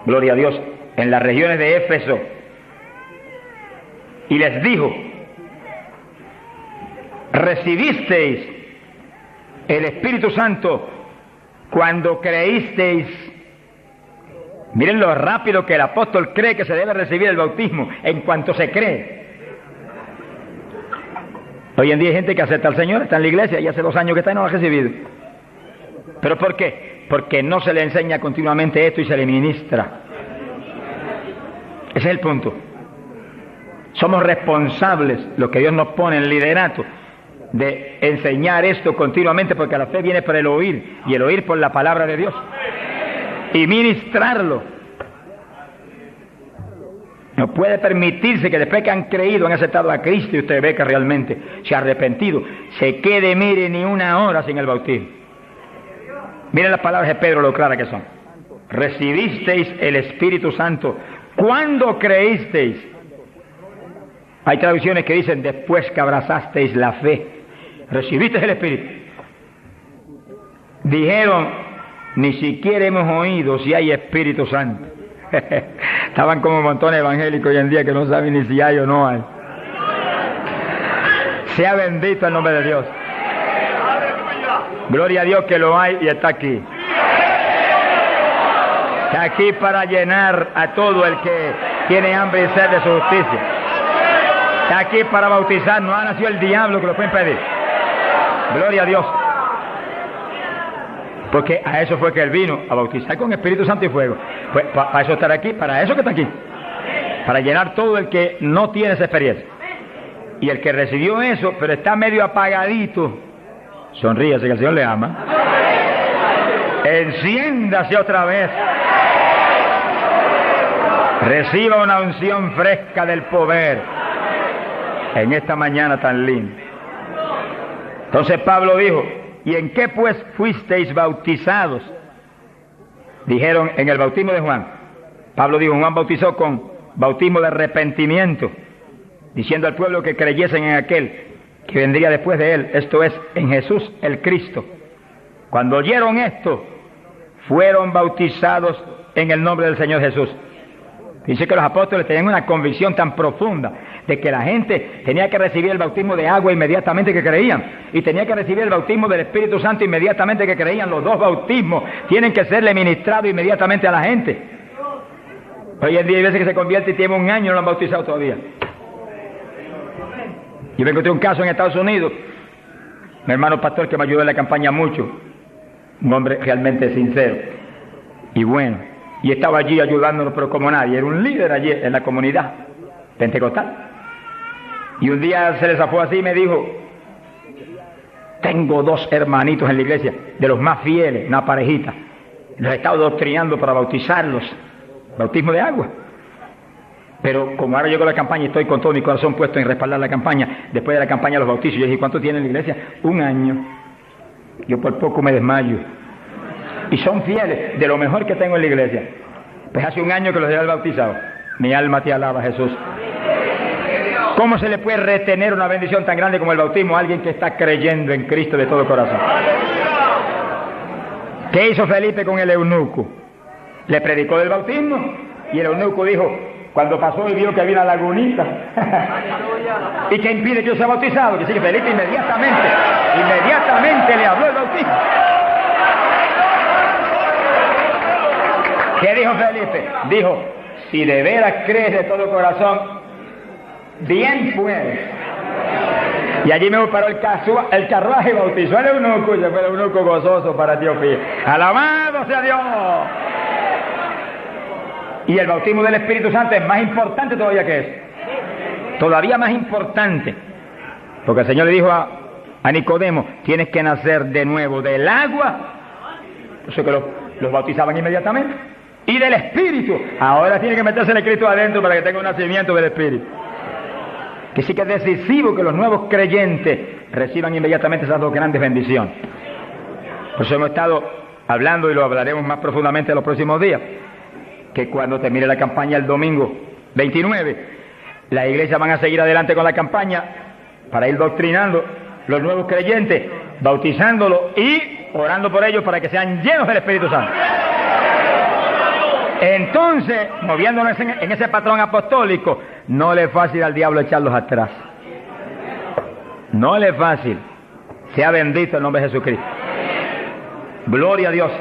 gloria a Dios, en las regiones de Éfeso, y les dijo: ¿recibisteis el Espíritu Santo cuando creísteis? Miren lo rápido que el apóstol cree que se debe recibir el bautismo, en cuanto se cree. Hoy en día hay gente que acepta al Señor, está en la iglesia y hace 2 años que está y no lo ha recibido. ¿Pero por qué? Porque no se le enseña continuamente esto y se le ministra. Ese es el punto. Somos responsables, los que Dios nos pone en liderato, de enseñar esto continuamente, porque la fe viene por el oír, y el oír por la palabra de Dios, y ministrarlo. No puede permitirse que después que han creído, han aceptado a Cristo, y usted ve que realmente se ha arrepentido, se quede, mire, ni 1 hora sin el bautismo. Miren las palabras de Pedro, lo claras que son. Recibisteis el Espíritu Santo cuando creísteis. Hay traducciones que dicen: después que abrazasteis la fe, recibisteis el Espíritu. Dijeron: ni siquiera hemos oído si hay Espíritu Santo. Estaban como montones evangélicos hoy en día que no saben ni si hay o no hay. Sea bendito el nombre de Dios. Gloria a Dios que lo hay y está aquí. Está aquí para llenar a todo el que tiene hambre y sed de su justicia. Está aquí para bautizar. No ha nacido el diablo que lo puede impedir. Gloria a Dios. Porque a eso fue que Él vino, a bautizar con Espíritu Santo y fuego. Pues para eso estar aquí, para eso que está aquí. Para llenar todo el que no tiene esa experiencia. Y el que recibió eso, pero está medio apagadito, sonríase que el Señor le ama. Enciéndase otra vez. Reciba una unción fresca del poder en esta mañana tan linda. Entonces Pablo dijo: ¿y en qué pues fuisteis bautizados? Dijeron: en el bautismo de Juan. Pablo dijo: Juan bautizó con bautismo de arrepentimiento, diciendo al pueblo que creyesen en aquel que vendría después de él, esto es, en Jesús el Cristo. Cuando oyeron esto, fueron bautizados en el nombre del Señor Jesús. Dice que los apóstoles tenían una convicción tan profunda de que la gente tenía que recibir el bautismo de agua inmediatamente que creían, y tenía que recibir el bautismo del Espíritu Santo inmediatamente que creían. Los dos bautismos tienen que serle ministrados inmediatamente a la gente. Hoy en día hay veces que se convierte y tiene 1 año y no lo han bautizado todavía. Yo me encontré un caso en Estados Unidos, mi hermano pastor que me ayudó en la campaña mucho, un hombre realmente sincero y bueno, y estaba allí ayudándonos, pero como nadie, era un líder allí en la comunidad pentecostal. Y un día se le zafó así y me dijo: tengo 2 hermanitos en la iglesia, de los más fieles, una parejita, los he estado doctrinando para bautizarlos, bautismo de agua. Pero como ahora llegó la campaña y estoy con todo mi corazón puesto en respaldar la campaña, después de la campaña los bautizos, yo dije: ¿cuánto tiene en la iglesia? 1 año. Yo por poco me desmayo. Y son fieles, de lo mejor que tengo en la iglesia. Pues hace 1 año que los he bautizado. Mi alma te alaba, Jesús. ¿Cómo se le puede retener una bendición tan grande como el bautismo a alguien que está creyendo en Cristo de todo corazón? ¿Qué hizo Felipe con el eunuco? Le predicó del bautismo y el eunuco dijo, cuando pasó y vio que había una lagunita y que impide que yo sea bautizado, que sí, que Felipe inmediatamente le habló el bautismo. ¿Qué dijo Felipe? Dijo, si de veras crees de todo corazón, bien puedes. Y allí me paró el carruaje y bautizó al eunuco, y se fue el eunuco gozoso para Etiopía. ¡Alabado sea Dios! Y el bautismo del Espíritu Santo es más importante todavía que eso. Todavía más importante. Porque el Señor le dijo a Nicodemo, tienes que nacer de nuevo del agua. Por eso que los bautizaban inmediatamente. Y del Espíritu. Ahora tiene que meterse el Cristo adentro para que tenga un nacimiento del Espíritu. Que sí que es decisivo que los nuevos creyentes reciban inmediatamente esas 2 grandes bendiciones. Por eso hemos estado hablando y lo hablaremos más profundamente en los próximos días. Que cuando termine la campaña el domingo 29, las iglesias van a seguir adelante con la campaña para ir doctrinando los nuevos creyentes bautizándolo y orando por ellos para que sean llenos del Espíritu Santo. Entonces, moviéndonos en ese patrón apostólico, no le es fácil al diablo echarlos atrás. No le es fácil. Sea bendito el nombre de Jesucristo. Gloria a Dios.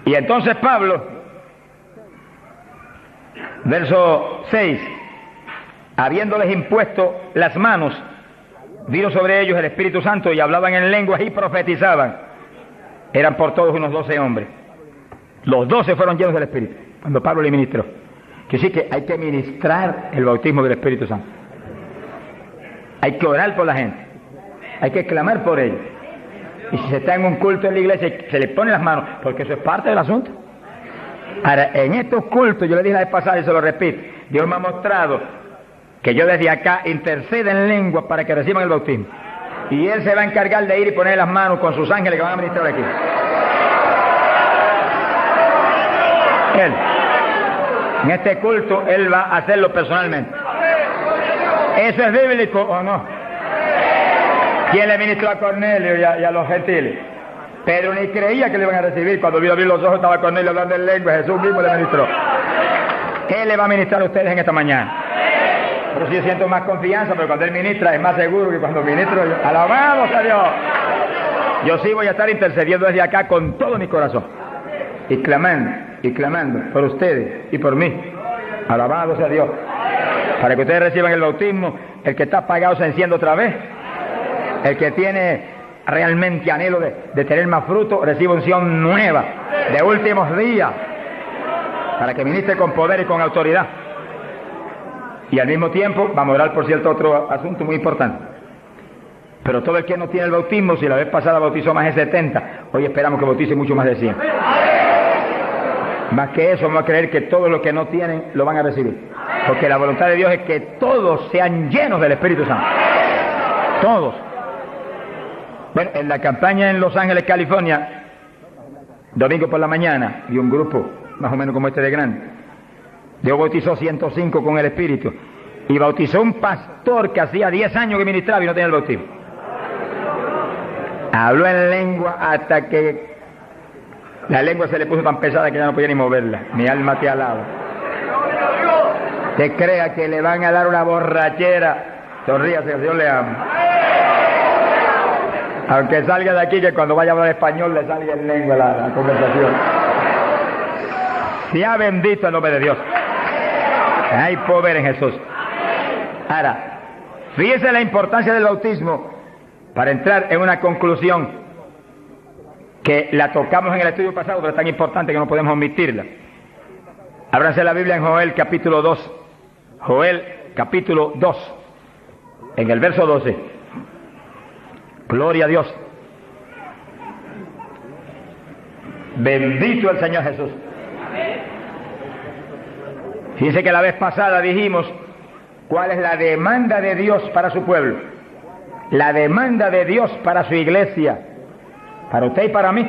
Y entonces Pablo, verso 6, habiéndoles impuesto las manos, vino sobre ellos el Espíritu Santo y hablaban en lenguas y profetizaban. Eran por todos unos 12 hombres. Los 12 fueron llenos del Espíritu cuando Pablo le ministró. Que sí que hay que ministrar el bautismo del Espíritu Santo. Hay que orar por la gente. Hay que clamar por ellos. Y si se está en un culto en la iglesia, se le ponen las manos, porque eso es parte del asunto. Ahora, en estos cultos, yo le dije la vez pasada y se lo repito, Dios me ha mostrado que yo desde acá intercedo en lengua para que reciban el bautismo. Y Él se va a encargar de ir y poner las manos con sus ángeles que van a ministrar aquí. Él, en este culto, Él va a hacerlo personalmente. ¿Eso es bíblico o no? ¿Quién le ministró a Cornelio y a los gentiles? Pedro ni creía que le iban a recibir. Cuando vio abrir los ojos estaba Cornelio hablando en lengua. Jesús mismo le ministró. Él le va a ministrar a ustedes en esta mañana. Pero sí yo siento más confianza, pero cuando Él ministra es más seguro que cuando ministro yo. ¡Alabado sea Dios! Yo sí voy a estar intercediendo desde acá con todo mi corazón. Y clamando por ustedes y por mí. ¡Alabado sea Dios! Para que ustedes reciban el bautismo, el que está apagado se enciende otra vez. El que tiene realmente anhelo de tener más fruto, recibe unción nueva, de últimos días, para que ministre con poder y con autoridad. Y al mismo tiempo, vamos a orar por cierto otro asunto muy importante. Pero todo el que no tiene el bautismo, si la vez pasada bautizó más de 70, hoy esperamos que bautice mucho más de 100. Más que eso, vamos a creer que todos los que no tienen lo van a recibir. Porque la voluntad de Dios es que todos sean llenos del Espíritu Santo. Todos. Bueno, en la campaña en Los Ángeles, California, domingo por la mañana, y un grupo más o menos como este de grande, Dios bautizó 105 con el Espíritu, y bautizó un pastor que hacía 10 años que ministraba y no tenía el bautismo. Habló en lengua hasta que la lengua se le puso tan pesada que ya no podía ni moverla. Mi alma te alaba. Te crea que le van a dar una borrachera. Sonríase, Dios le ama. Aunque salga de aquí, que cuando vaya a hablar español le salga en lengua la conversación. Sea bendito el nombre de Dios. Hay poder en Jesús. Ahora, fíjese la importancia del bautismo para entrar en una conclusión que la tocamos en el estudio pasado, pero es tan importante que no podemos omitirla. Ábranse la Biblia en Joel capítulo 2. Joel capítulo 2, en el verso 12. Gloria a Dios. Bendito el Señor Jesús. Fíjense que la vez pasada dijimos cuál es la demanda de Dios para su pueblo. La demanda de Dios para su iglesia. Para usted y para mí.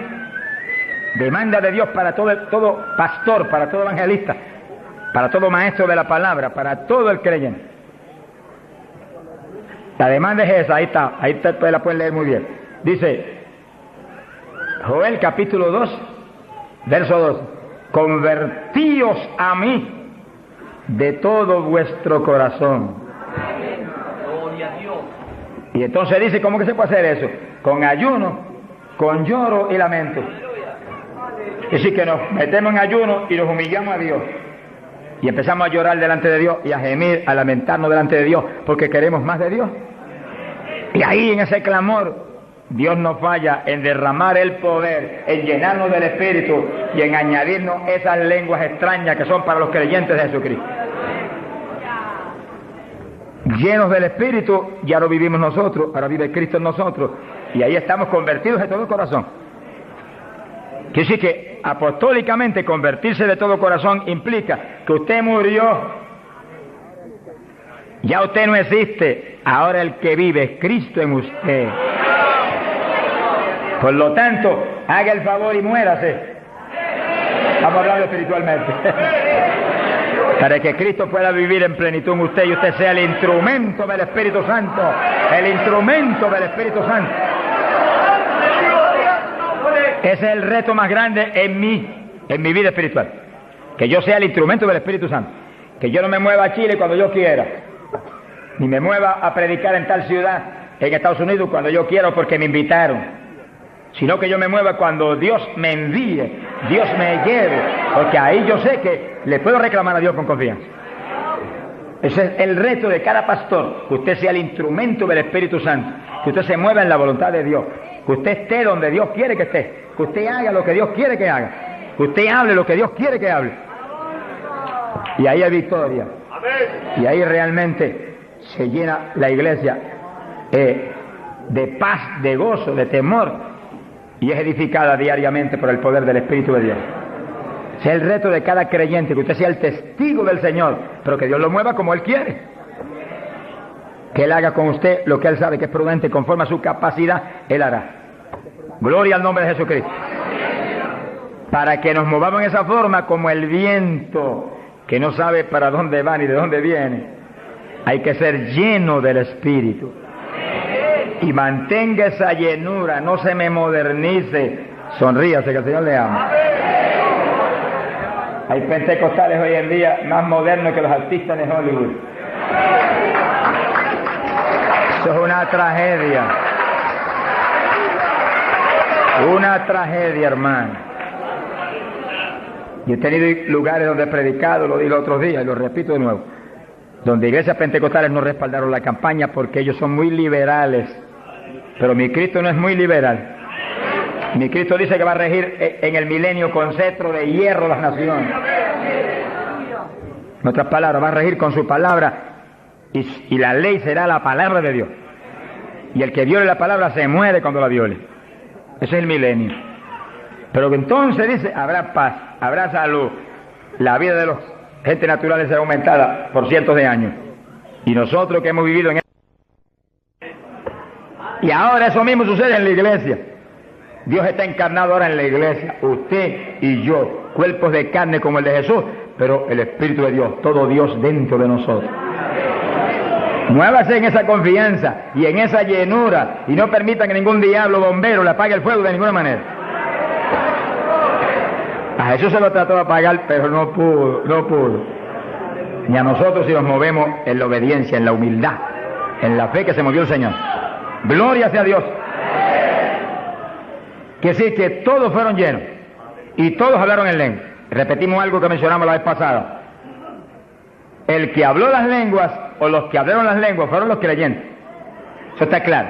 Demanda de Dios para todo pastor, para todo evangelista, para todo maestro de la palabra, para todo el creyente. La demanda es esa, ahí está, la pueden leer muy bien. Dice, Joel capítulo 2, verso 2, convertíos a mí de todo vuestro corazón. Y entonces dice, ¿cómo que se puede hacer eso? Con ayuno, con lloro y lamento. Es decir, que nos metemos en ayuno y nos humillamos a Dios. Y empezamos a llorar delante de Dios y a gemir, a lamentarnos delante de Dios, porque queremos más de Dios. Y ahí en ese clamor, Dios no falla en derramar el poder, en llenarnos del Espíritu y en añadirnos esas lenguas extrañas que son para los creyentes de Jesucristo. Llenos del Espíritu, ya lo vivimos nosotros, ahora vive Cristo en nosotros, y ahí estamos convertidos de todo corazón. Quiere decir que apostólicamente convertirse de todo corazón implica que usted murió, ya usted no existe, ahora el que vive es Cristo en usted. Por lo tanto, haga el favor y muérase. Vamos a hablar espiritualmente. Para que Cristo pueda vivir en plenitud en usted y usted sea el instrumento del Espíritu Santo. El instrumento del Espíritu Santo. Ese es el reto más grande en mi vida espiritual. Que yo sea el instrumento del Espíritu Santo. Que yo no me mueva a Chile cuando yo quiera. Ni me mueva a predicar en tal ciudad, en Estados Unidos, cuando yo quiera o porque me invitaron. Sino que yo me mueva cuando Dios me envíe, Dios me lleve, porque ahí yo sé que le puedo reclamar a Dios con confianza. Ese es el reto de cada pastor, que usted sea el instrumento del Espíritu Santo, que usted se mueva en la voluntad de Dios, que usted esté donde Dios quiere que esté, que usted haga lo que Dios quiere que haga, que usted hable lo que Dios quiere que hable. Y ahí hay victoria, y ahí realmente se llena la iglesia de paz, de gozo, de temor, y es edificada diariamente por el poder del Espíritu de Dios. Ese es el reto de cada creyente, que usted sea el testigo del Señor, pero que Dios lo mueva como Él quiere. Que Él haga con usted lo que Él sabe que es prudente, conforme a su capacidad, Él hará. Gloria al nombre de Jesucristo. Para que nos movamos en esa forma, como el viento, que no sabe para dónde va ni de dónde viene, hay que ser lleno del Espíritu. Y mantenga esa llenura, no se me modernice. Sonríase, que el Señor le ama. Hay pentecostales hoy en día más modernos que los artistas de Hollywood. Eso es una tragedia. Una tragedia, hermano. Yo he tenido lugares donde he predicado, lo dije otros días y lo repito de nuevo, donde iglesias pentecostales no respaldaron la campaña porque ellos son muy liberales. Pero mi Cristo no es muy liberal. Mi Cristo dice que va a regir en el milenio con cetro de hierro las naciones. En otras palabras, va a regir con su palabra y la ley será la palabra de Dios. Y el que viole la palabra se muere cuando la viole. Ese es el milenio. Pero entonces dice, habrá paz, habrá salud. La vida de los gente naturales será aumentada por cientos de años. Y nosotros que hemos vivido en y ahora eso mismo sucede en la iglesia. Dios está encarnado ahora en la iglesia, usted y yo, cuerpos de carne como el de Jesús, pero el Espíritu de Dios, todo Dios dentro de nosotros. Muévase en esa confianza y en esa llenura y no permita que ningún diablo bombero le apague el fuego de ninguna manera. A Jesús se lo trató de apagar, pero no pudo. Ni a nosotros si nos movemos en la obediencia, en la humildad, en la fe que se movió el Señor. Gloria sea a Dios. Que sí, que todos fueron llenos y todos hablaron en lengua. Repetimos algo que mencionamos la vez pasada. El que habló las lenguas o los que hablaron las lenguas fueron los creyentes. Eso está claro.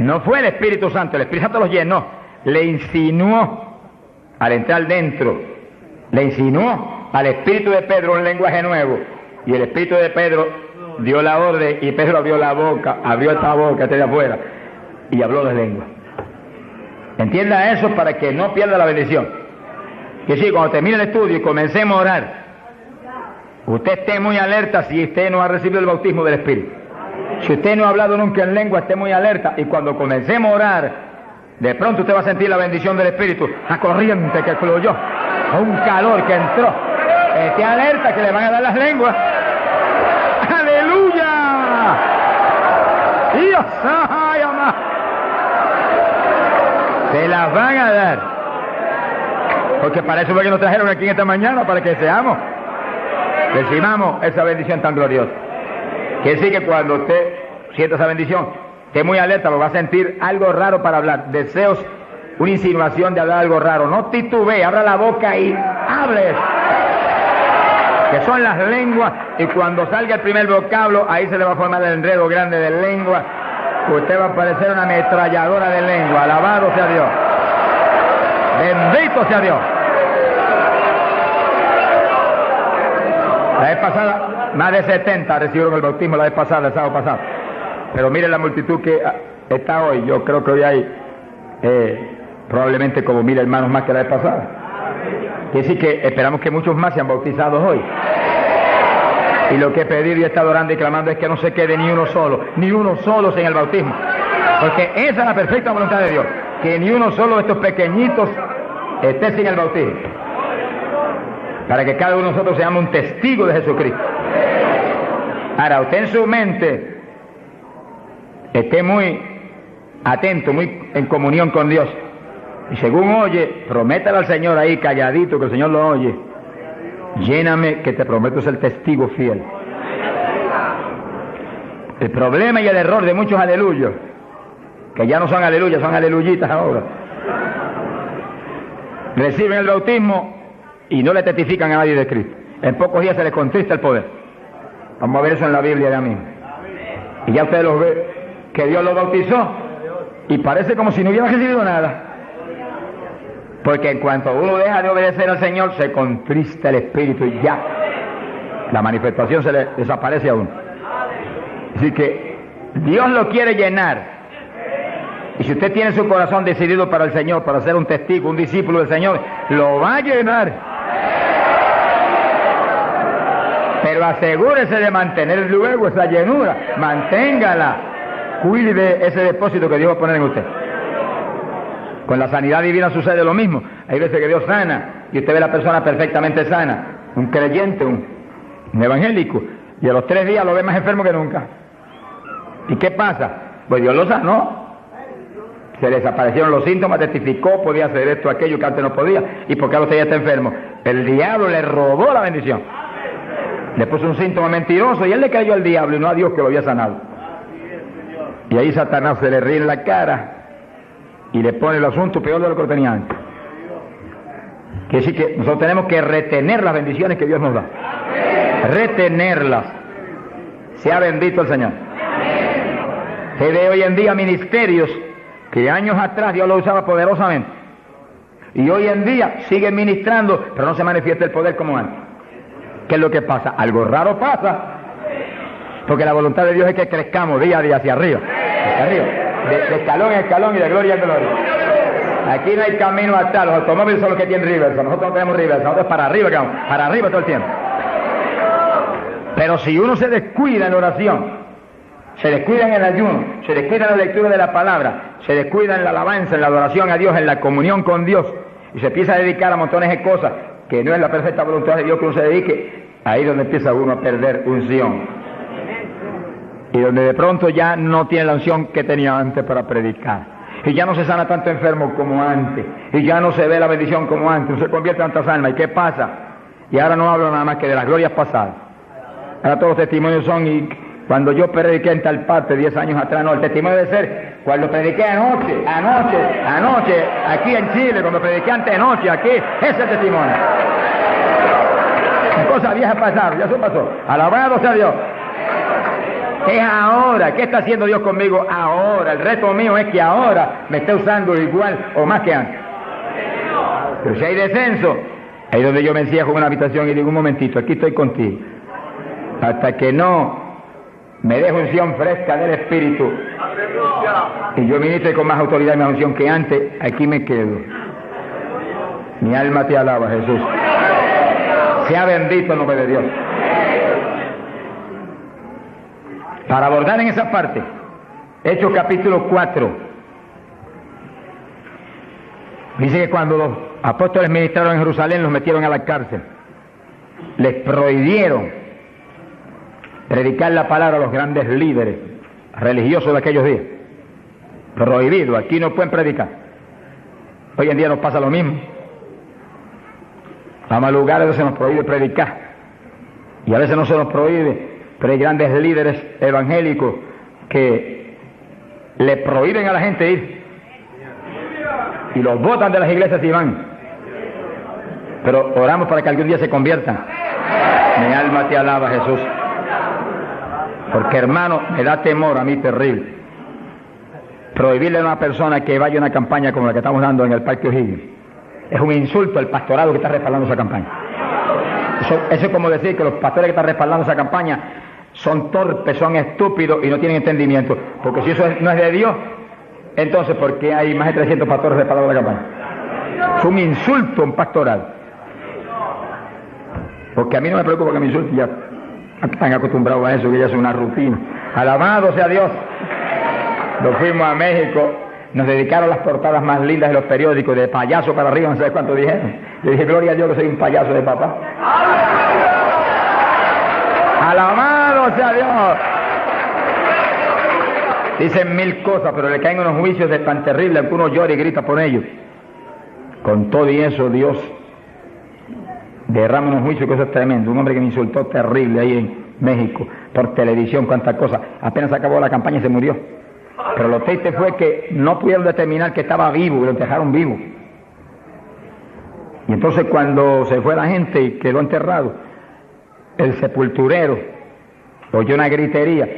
No fue el Espíritu Santo, el Espíritu Santo los llenó, le insinuó al entrar dentro, le insinuó al Espíritu de Pedro un lenguaje nuevo y el Espíritu de Pedro dio la orden y Pedro abrió la boca, abrió esta boca de afuera y habló las lenguas. Entienda eso para que no pierda la bendición. Que sí, cuando termine el estudio y comencemos a orar, usted esté muy alerta si usted no ha recibido el bautismo del Espíritu. Si usted no ha hablado nunca en lengua, esté muy alerta y cuando comencemos a orar, de pronto usted va a sentir la bendición del Espíritu, la corriente que fluyó, un calor que entró. Esté alerta que le van a dar las lenguas. ¡Aleluya! ¡Dios! ¡Ay, amá! Se las van a dar. Porque para eso fue que nos trajeron aquí en esta mañana, para que seamos, recibamos esa bendición tan gloriosa. Que sí que cuando usted sienta esa bendición, esté muy alerta, lo va a sentir algo raro para hablar. Deseos, una insinuación de hablar algo raro. No titubee, abra la boca y hable. Que son las lenguas, y cuando salga el primer vocablo, ahí se le va a formar el enredo grande de lengua. Usted va a parecer una ametralladora de lengua. Alabado sea Dios. Bendito sea Dios. La vez pasada, más de 70 recibieron el bautismo la vez pasada, el sábado pasado. Pero mire la multitud que está hoy. Yo creo que hoy hay probablemente como 1000 hermanos más que la vez pasada. Quiere decir que esperamos que muchos más sean bautizados hoy. Y lo que he pedido y he estado orando y clamando es que no se quede ni uno solo sin el bautismo. Porque esa es la perfecta voluntad de Dios, que ni uno solo de estos pequeñitos esté sin el bautismo. para que cada uno de nosotros seamos un testigo de Jesucristo. Ahora, usted en su mente esté muy atento, muy en comunión con Dios, y según oye, prométale al Señor ahí calladito, que el Señor lo oye: lléname, que te prometo ser testigo fiel. El problema y el error de muchos aleluyos, que ya no son aleluyas, son aleluyitas ahora, reciben el bautismo y no le testifican a nadie de Cristo. En pocos días se les contrista el poder. Vamos a ver eso en la Biblia ya mismo. Y ya ustedes los ven, que Dios los bautizó y parece como si no hubieran recibido nada. Porque en cuanto uno deja de obedecer al Señor, se contrista el Espíritu y ya la manifestación se le desaparece a uno. Así que Dios lo quiere llenar. Y si usted tiene su corazón decidido para el Señor, para ser un testigo, un discípulo del Señor, lo va a llenar. Pero asegúrese de mantener luego esa llenura, manténgala, cuide de ese depósito que Dios va a poner en usted. Con la sanidad divina sucede lo mismo. Hay veces que Dios sana y usted ve a la persona perfectamente sana, un creyente, un evangélico, y a los 3 días lo ve más enfermo que nunca. ¿Y qué pasa? Pues Dios lo sanó. Se le desaparecieron los síntomas, testificó, podía hacer esto, aquello que antes no podía. ¿Y por qué ahora usted ya está enfermo? El diablo le robó la bendición. Le puso un síntoma mentiroso y él le creyó al diablo y no a Dios que lo había sanado. Y ahí Satanás se le ríe en la cara y le pone el asunto peor de lo que lo tenía antes. Quiere decir que nosotros tenemos que retener las bendiciones que Dios nos da. Retenerlas. Sea bendito el Señor. Se ve hoy en día ministerios que años atrás Dios lo usaba poderosamente y hoy en día siguen ministrando, pero no se manifiesta el poder como antes. ¿Qué es lo que pasa? Algo raro pasa, porque la voluntad de Dios es que crezcamos día a día hacia arriba, de escalón en escalón y de gloria en gloria. Aquí no hay camino atrás, los automóviles son los que tienen reversa, nosotros no tenemos reversa, nosotros para arriba que vamos, para arriba todo el tiempo. Pero si uno se descuida en la oración, se descuida en el ayuno, se descuida en la lectura de la palabra, se descuida en la alabanza, en la adoración a Dios, en la comunión con Dios, y se empieza a dedicar a montones de cosas que no es la perfecta voluntad de Dios que uno se dedique, ahí es donde empieza uno a perder unción. Y donde de pronto ya no tiene la unción que tenía antes para predicar. Y ya no se sana tanto enfermo como antes. Y ya no se ve la bendición como antes. No se convierte en tantas almas. ¿Y qué pasa? Y ahora no hablo nada más que de las glorias pasadas. Ahora todos los testimonios son, y cuando yo prediqué en tal parte 10 años atrás, no, el testimonio debe ser cuando prediqué anoche, aquí en Chile, cuando prediqué antenoche, aquí, ese es el testimonio. Cosas viejas pasaron, ya eso pasó. Alabado sea Dios. Es ahora. ¿Qué está haciendo Dios conmigo ahora? El reto mío es que ahora me esté usando igual o más que antes. Pero si hay descenso, ahí donde yo me encierro en una habitación y digo: un momentito, aquí estoy contigo. Hasta que no me deje unción fresca del Espíritu y yo ministre con más autoridad y más unción que antes, aquí me quedo. Mi alma te alaba, Jesús. Sea bendito el nombre de Dios. Para abordar en esa parte, Hechos capítulo 4, dice que cuando los apóstoles ministraron en Jerusalén, los metieron a la cárcel. Les prohibieron predicar la palabra a los grandes líderes religiosos de aquellos días. Prohibido, aquí no pueden predicar. Hoy en día nos pasa lo mismo. Vamos a lugares donde se nos prohíbe predicar y a veces no se nos prohíbe, pero hay grandes líderes evangélicos que le prohíben a la gente ir y los botan de las iglesias y van. Pero oramos para que algún día se conviertan. Mi alma te alaba, Jesús. Porque, hermano, me da temor a mí terrible prohibirle a una persona que vaya a una campaña como la que estamos dando en el Parque O'Higgins. Es un insulto al pastorado que está respaldando esa campaña. Eso es como decir que los pastores que están respaldando esa campaña son torpes, son estúpidos y no tienen entendimiento. Porque si eso no es de Dios, entonces ¿por qué hay más de 300 pastores respaldando la campaña? Es un insulto a un pastorado. Porque a mí no me preocupa que me insulten, ya están acostumbrados a eso, que ya es una rutina. Alabado sea Dios. Nos fuimos a México nos dedicaron las portadas más lindas de los periódicos, de payaso para arriba, no sé cuánto dijeron. Yo dije, gloria a Dios que soy un payaso de papá. ¡Alabado sea Dios! Dicen mil cosas, pero le caen unos juicios de tan terribles que uno llora y grita por ellos. Con todo y eso, Dios derrama unos juicios que eso es tremendo. Un hombre que me insultó terrible ahí en México, por televisión, cuántas cosas. Apenas acabó la campaña y se murió. Pero lo triste fue que no pudieron determinar que estaba vivo, y lo enterraron vivo. Y entonces cuando se fue la gente y quedó enterrado, el sepulturero oyó una gritería,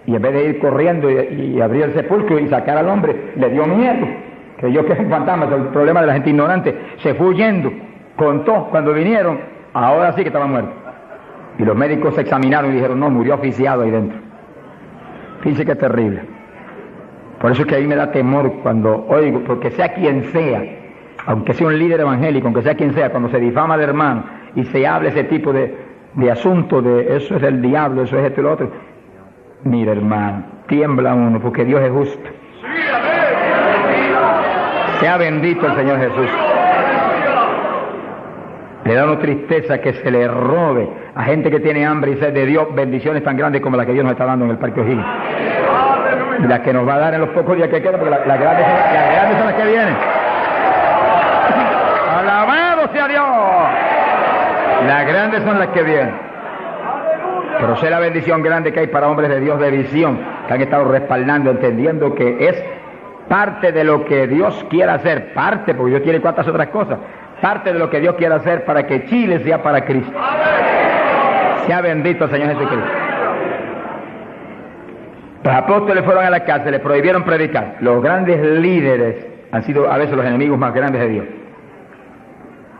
y en vez de ir corriendo y abrir el sepulcro y sacar al hombre, le dio miedo, creyó que era un fantasma. Es el problema de la gente ignorante. Se fue huyendo, contó, cuando vinieron, ahora sí que estaba muerto. Y los médicos se examinaron y dijeron, no, murió asfixiado ahí dentro. Fíjense que es terrible. Por eso es que a mí me da temor cuando oigo, porque sea quien sea, aunque sea un líder evangélico, aunque sea quien sea, cuando se difama de hermano y se habla ese tipo de asunto, de eso es del diablo, eso es esto y lo otro. Mira, hermano, tiembla uno, porque Dios es justo. Sea bendito el Señor Jesús. Le da una tristeza que se le robe a gente que tiene hambre y sed de Dios bendiciones tan grandes como las que Dios nos está dando en el Parque O'Higgins. Y las que nos va a dar en los pocos días que quedan, porque las grandes son las que vienen. ¡Alabado sea Dios! Las grandes son las que vienen. Pero sé la bendición grande que hay para hombres de Dios de visión, que han estado respaldando, entendiendo que es parte de lo que Dios quiere hacer, parte, porque Dios quiere cuantas otras cosas, parte de lo que Dios quiere hacer para que Chile sea para Cristo. Sea bendito el Señor Jesucristo. Los apóstoles fueron a la cárcel, les prohibieron predicar. Los grandes líderes han sido a veces los enemigos más grandes de Dios.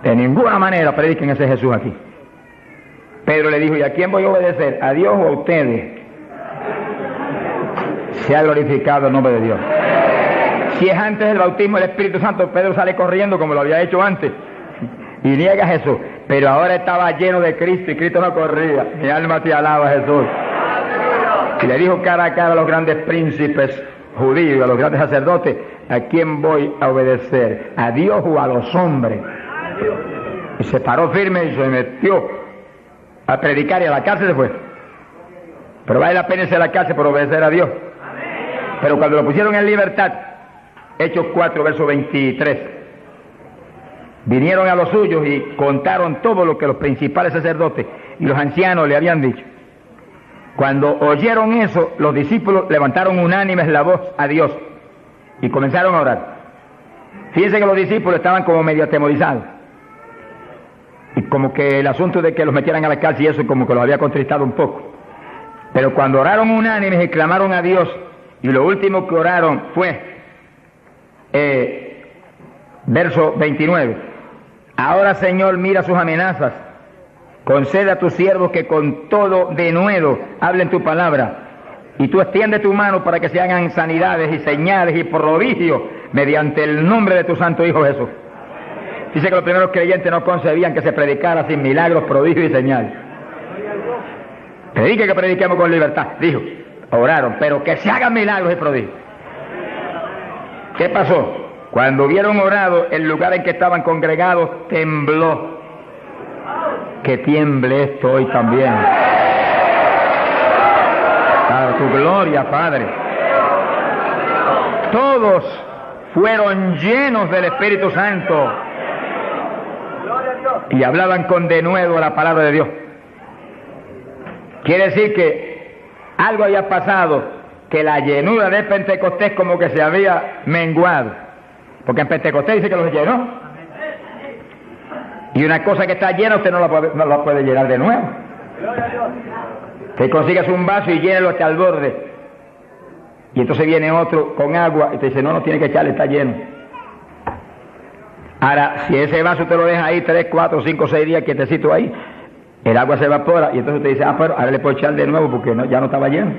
De ninguna manera prediquen ese Jesús aquí. Pedro le dijo, ¿y a quién voy a obedecer? ¿A Dios o a ustedes? Sea glorificado el nombre de Dios. Si es antes del bautismo del Espíritu Santo, Pedro sale corriendo como lo había hecho antes y niega a Jesús, pero ahora estaba lleno de Cristo y Cristo no corría. Mi alma te alaba, Jesús. Y le dijo cara a cara a los grandes príncipes judíos, a los grandes sacerdotes, ¿a quién voy a obedecer? ¿A Dios o a los hombres? Y se paró firme y se metió a predicar y a la cárcel se fue. Pero vale la pena irse a la cárcel por obedecer a Dios. Pero cuando lo pusieron en libertad, Hechos 4, verso 23, vinieron a los suyos y contaron todo lo que los principales sacerdotes y los ancianos le habían dicho. Cuando oyeron eso, los discípulos levantaron unánimes la voz a Dios y comenzaron a orar. Fíjense que los discípulos estaban como medio atemorizados. Y como que el asunto de que los metieran a la cárcel y eso como que los había contristado un poco. Pero cuando oraron unánimes y clamaron a Dios, y lo último que oraron fue, verso 29, ahora Señor mira sus amenazas, concede a tus siervos que con todo denuedo hablen tu palabra, y tú extiende tu mano para que se hagan sanidades y señales y prodigios mediante el nombre de tu santo Hijo Jesús. Dice que los primeros creyentes no concebían que se predicara sin milagros, prodigios y señales. Predique que prediquemos con libertad, dijo. Oraron, pero que se hagan milagros y prodigios. ¿Qué pasó? Cuando hubieron orado, el lugar en que estaban congregados tembló. Que tiemble esto hoy también. Para tu gloria, Padre. Todos fueron llenos del Espíritu Santo y hablaban con denuedo la palabra de Dios. Quiere decir que algo había pasado, que la llenura de Pentecostés como que se había menguado, porque en Pentecostés dice que los llenó, y una cosa que está llena usted no la puede llenar de nuevo. Te consigues un vaso y llénelo hasta el borde, y entonces viene otro con agua y te dice no tiene que echarle, está lleno. Ahora, si ese vaso te lo deja ahí 3, 4, 5, 6 días quietecito ahí, el agua se evapora y entonces te dice, pero ahora le puedo echar de nuevo porque ya no estaba lleno.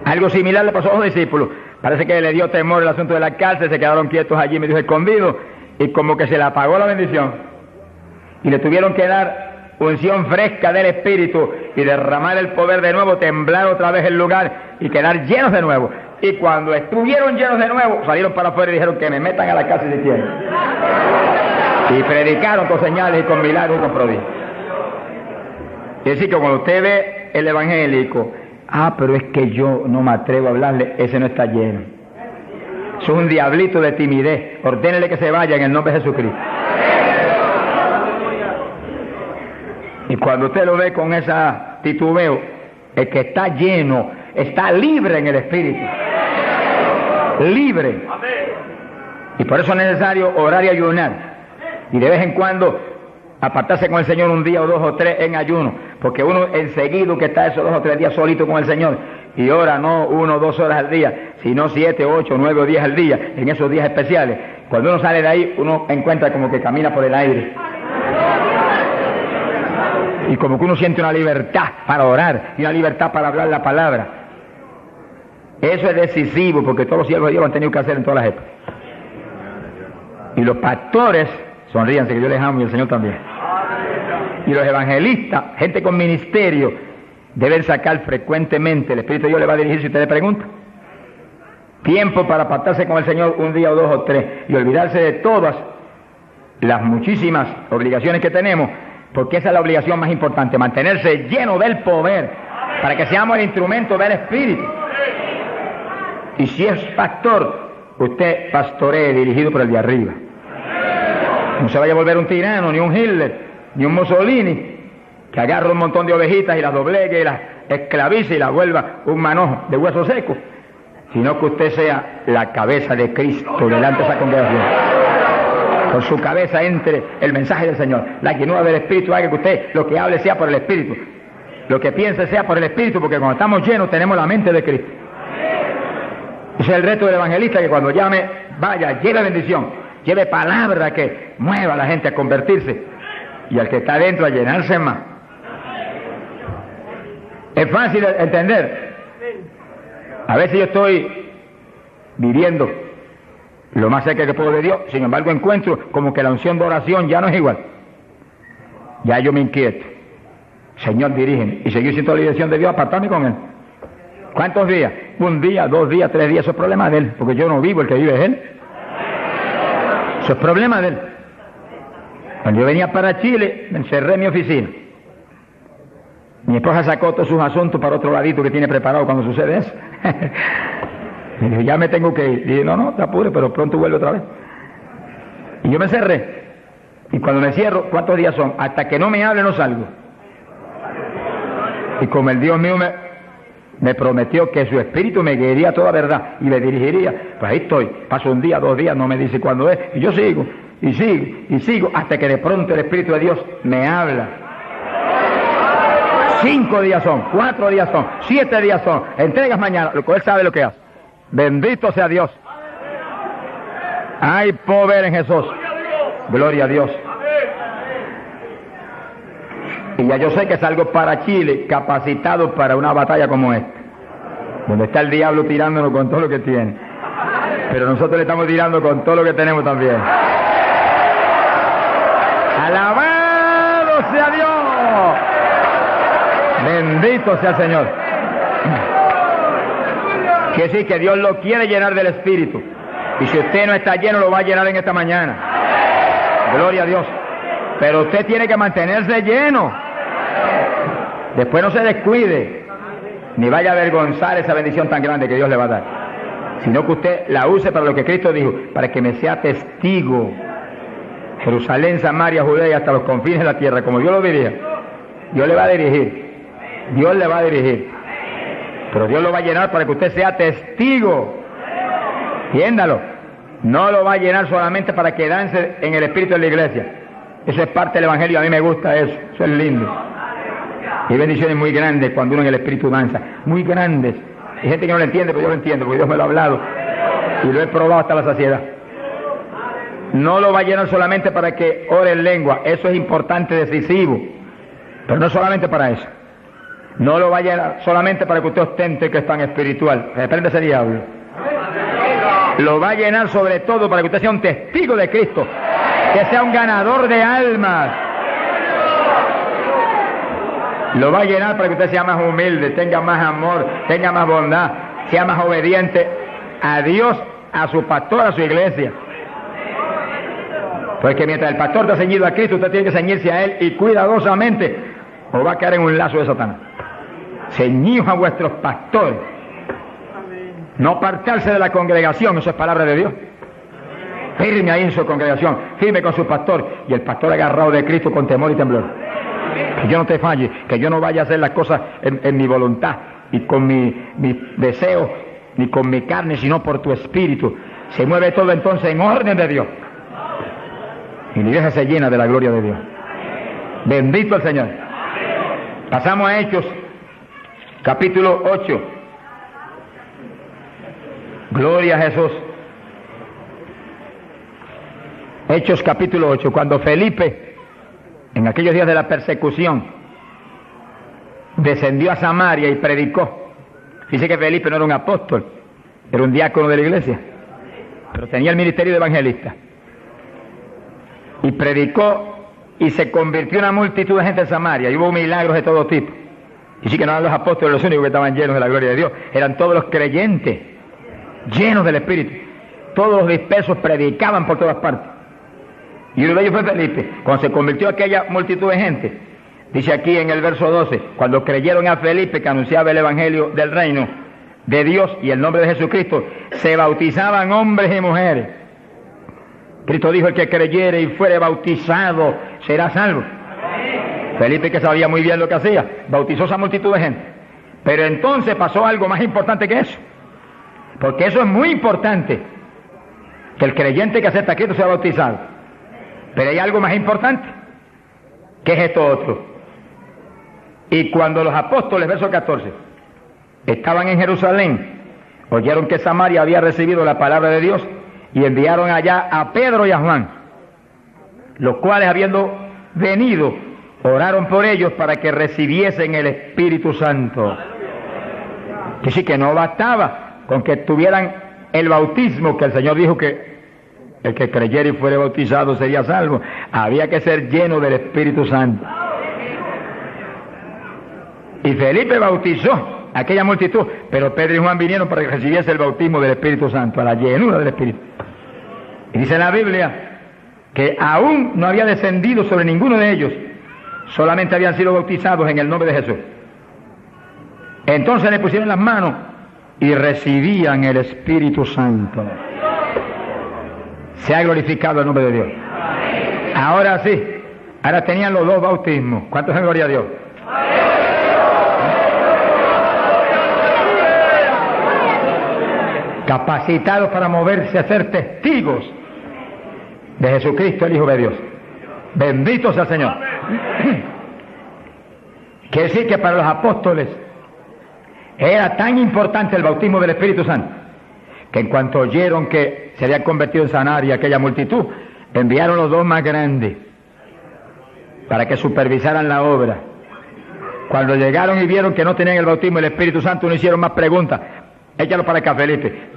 Algo similar le pasó a los discípulos. Parece que le dio temor el asunto de la cárcel, se quedaron quietos allí medio escondidos y como que se le apagó la bendición. Y le tuvieron que dar unción fresca del Espíritu y derramar el poder de nuevo, temblar otra vez el lugar y quedar llenos de nuevo. Y cuando estuvieron llenos de nuevo, salieron para afuera y dijeron que me metan a la casa si quieren. Y predicaron con señales y con milagros y con prodigios. Es decir, que cuando usted ve el evangélico, pero es que yo no me atrevo a hablarle, ese no está lleno. Eso es un diablito de timidez. Ordénele que se vaya en el nombre de Jesucristo. Y cuando usted lo ve con esa titubeo, el que está lleno, está libre en el Espíritu. Libre. Y por eso es necesario orar y ayunar. Y de vez en cuando apartarse con el Señor un día o 2 o 3 en ayuno. Porque uno enseguida que está esos 2 o 3 días solito con el Señor y ora no 1 o 2 horas al día, sino 7, 8, 9 o 10 al día, en esos días especiales. Cuando uno sale de ahí, uno encuentra como que camina por el aire. Y como que uno siente una libertad para orar y una libertad para hablar la palabra. Eso es decisivo, porque todos los siervos de Dios lo han tenido que hacer en todas las épocas. Y los pastores, sonríanse que yo les amo y el Señor también. Y los evangelistas, gente con ministerio, deben sacar frecuentemente, el Espíritu de Dios le va a dirigir si usted le pregunta, tiempo para apartarse con el Señor un día o 2 o 3 y olvidarse de todas las muchísimas obligaciones que tenemos, porque esa es la obligación más importante, mantenerse lleno del poder, para que seamos el instrumento del Espíritu. Y si es pastor, usted pastoree dirigido por el de arriba. No se vaya a volver un tirano, ni un Hitler, ni un Mussolini, que agarre un montón de ovejitas y las doblegue y las esclavice y las vuelva un manojo de hueso seco, sino que usted sea la cabeza de Cristo delante de esa congregación. Por su cabeza entre el mensaje del Señor. La llenura del Espíritu haga que usted lo que hable sea por el Espíritu, lo que piense sea por el Espíritu, porque cuando estamos llenos tenemos la mente de Cristo. Ese es el reto del evangelista, que cuando llame, vaya, lleve bendición, lleve palabra que mueva a la gente a convertirse y al que está adentro a llenarse más. Es fácil entender. A veces yo estoy viviendo lo más cerca que puedo de Dios, sin embargo encuentro como que la unción de oración ya no es igual. Ya yo me inquieto. Señor, dirígeme. Y seguir siendo la dirección de Dios, apartarme con Él. ¿Cuántos días? 1 día, 2 días, 3 días, eso es problema de Él, porque yo no vivo, el que vive es Él. Eso es problema de Él. Cuando yo venía para Chile, me encerré en mi oficina. Mi esposa sacó todos sus asuntos para otro ladito que tiene preparado cuando sucede eso. Y dije, ya me tengo que ir. Y dije, no, te apures, pero pronto vuelve otra vez. Y yo me encerré. Y cuando me cierro, ¿cuántos días son? Hasta que no me hable no salgo. Y como el Dios mío me prometió que su espíritu me guiaría a toda verdad y me dirigiría, pues ahí estoy. Paso 1 día, 2 días, no me dice cuándo es. Y yo sigo, y sigo, y sigo, hasta que de pronto el Espíritu de Dios me habla. 5 días son, 4 días son, 7 días son. Entregas mañana, lo que Él sabe lo que hace. Bendito sea Dios. Hay poder en Jesús. Gloria a Dios. Y ya yo sé que salgo para Chile capacitado para una batalla como esta, donde está el diablo tirándonos con todo lo que tiene, pero nosotros le estamos tirando con todo lo que tenemos también. ¡Alabado sea Dios! Bendito sea el Señor. Quiere decir que Dios lo quiere llenar del Espíritu, y si usted no está lleno lo va a llenar en esta mañana. Gloria a Dios. Pero usted tiene que mantenerse lleno. Después no se descuide, ni vaya a avergonzar esa bendición tan grande que Dios le va a dar, sino que usted la use para lo que Cristo dijo, para que me sea testigo. Jerusalén, Samaria, Judea y hasta los confines de la tierra, como Dios lo diría. Dios le va a dirigir, Dios le va a dirigir, pero Dios lo va a llenar para que usted sea testigo. Entiéndalo, no lo va a llenar solamente para quedarse en el espíritu de la iglesia. Eso es parte del evangelio, a mí me gusta eso es lindo. Y hay bendiciones muy grandes cuando uno en el espíritu danza, muy grandes. Hay gente que no lo entiende, pero yo lo entiendo, porque Dios me lo ha hablado y lo he probado hasta la saciedad. No lo va a llenar solamente para que ore en lengua, eso es importante, decisivo, pero no solamente para eso. No lo va a llenar solamente para que usted ostente que es tan espiritual, reprende ese diablo. Lo va a llenar sobre todo para que usted sea un testigo de Cristo, que sea un ganador de almas. Lo va a llenar para que usted sea más humilde, tenga más amor, tenga más bondad, sea más obediente a Dios, a su pastor, a su iglesia. Porque mientras el pastor está ceñido a Cristo, usted tiene que ceñirse a Él y cuidadosamente, o va a caer en un lazo de Satanás. Ceñidos a vuestros pastores. No apartarse de la congregación, eso es palabra de Dios. Firme ahí en su congregación, firme con su pastor, y el pastor agarrado de Cristo con temor y temblor. Que yo no te falle, que yo no vaya a hacer las cosas en mi voluntad y con mi deseo, ni con mi carne, sino por tu espíritu. Se mueve todo entonces en orden de Dios. Y la iglesia se llena de la gloria de Dios. Bendito el Señor. Pasamos a Hechos, capítulo 8. Gloria a Jesús. Hechos capítulo 8, cuando Felipe, en aquellos días de la persecución, descendió a Samaria y predicó. Dice que Felipe no era un apóstol, era un diácono de la iglesia, pero tenía el ministerio de evangelista. Y predicó y se convirtió una multitud de gente en Samaria, y hubo milagros de todo tipo. Y sí que no eran los apóstoles los únicos que estaban llenos de la gloria de Dios, eran todos los creyentes, llenos del Espíritu. Todos los dispersos predicaban por todas partes. Y uno de ellos fue Felipe. Cuando se convirtió aquella multitud de gente, dice aquí en el verso 12, cuando creyeron a Felipe que anunciaba el evangelio del reino de Dios y el nombre de Jesucristo, se bautizaban hombres y mujeres. Cristo dijo: el que creyere y fuere bautizado será salvo. Felipe, que sabía muy bien lo que hacía, bautizó a esa multitud de gente. Pero entonces pasó algo más importante que eso, porque eso es muy importante, que el creyente que acepta a Cristo sea bautizado. Pero hay algo más importante, que es esto otro. Y cuando los apóstoles, verso 14, estaban en Jerusalén, oyeron que Samaria había recibido la palabra de Dios, y enviaron allá a Pedro y a Juan, los cuales, habiendo venido, oraron por ellos para que recibiesen el Espíritu Santo. Que sí, que no bastaba con que tuvieran el bautismo, que el Señor dijo que el que creyera y fuere bautizado sería salvo. Había que ser lleno del Espíritu Santo. Y Felipe bautizó a aquella multitud, pero Pedro y Juan vinieron para que recibiese el bautismo del Espíritu Santo, a la llenura del Espíritu. Y dice la Biblia que aún no había descendido sobre ninguno de ellos, solamente habían sido bautizados en el nombre de Jesús. Entonces le pusieron las manos y recibían el Espíritu Santo. Se ha glorificado el nombre de Dios. Ahora sí, ahora tenían los dos bautismos. ¿Cuántos en gloria a Dios? Capacitados para moverse a ser testigos de Jesucristo, el Hijo de Dios. Bendito sea el Señor. Quiere decir que para los apóstoles era tan importante el bautismo del Espíritu Santo, que en cuanto oyeron que se había convertido en Samaria aquella multitud, enviaron los dos más grandes para que supervisaran la obra. Cuando llegaron y vieron que no tenían el bautismo del Espíritu Santo, no hicieron más preguntas. Échalo para acá, Felipe.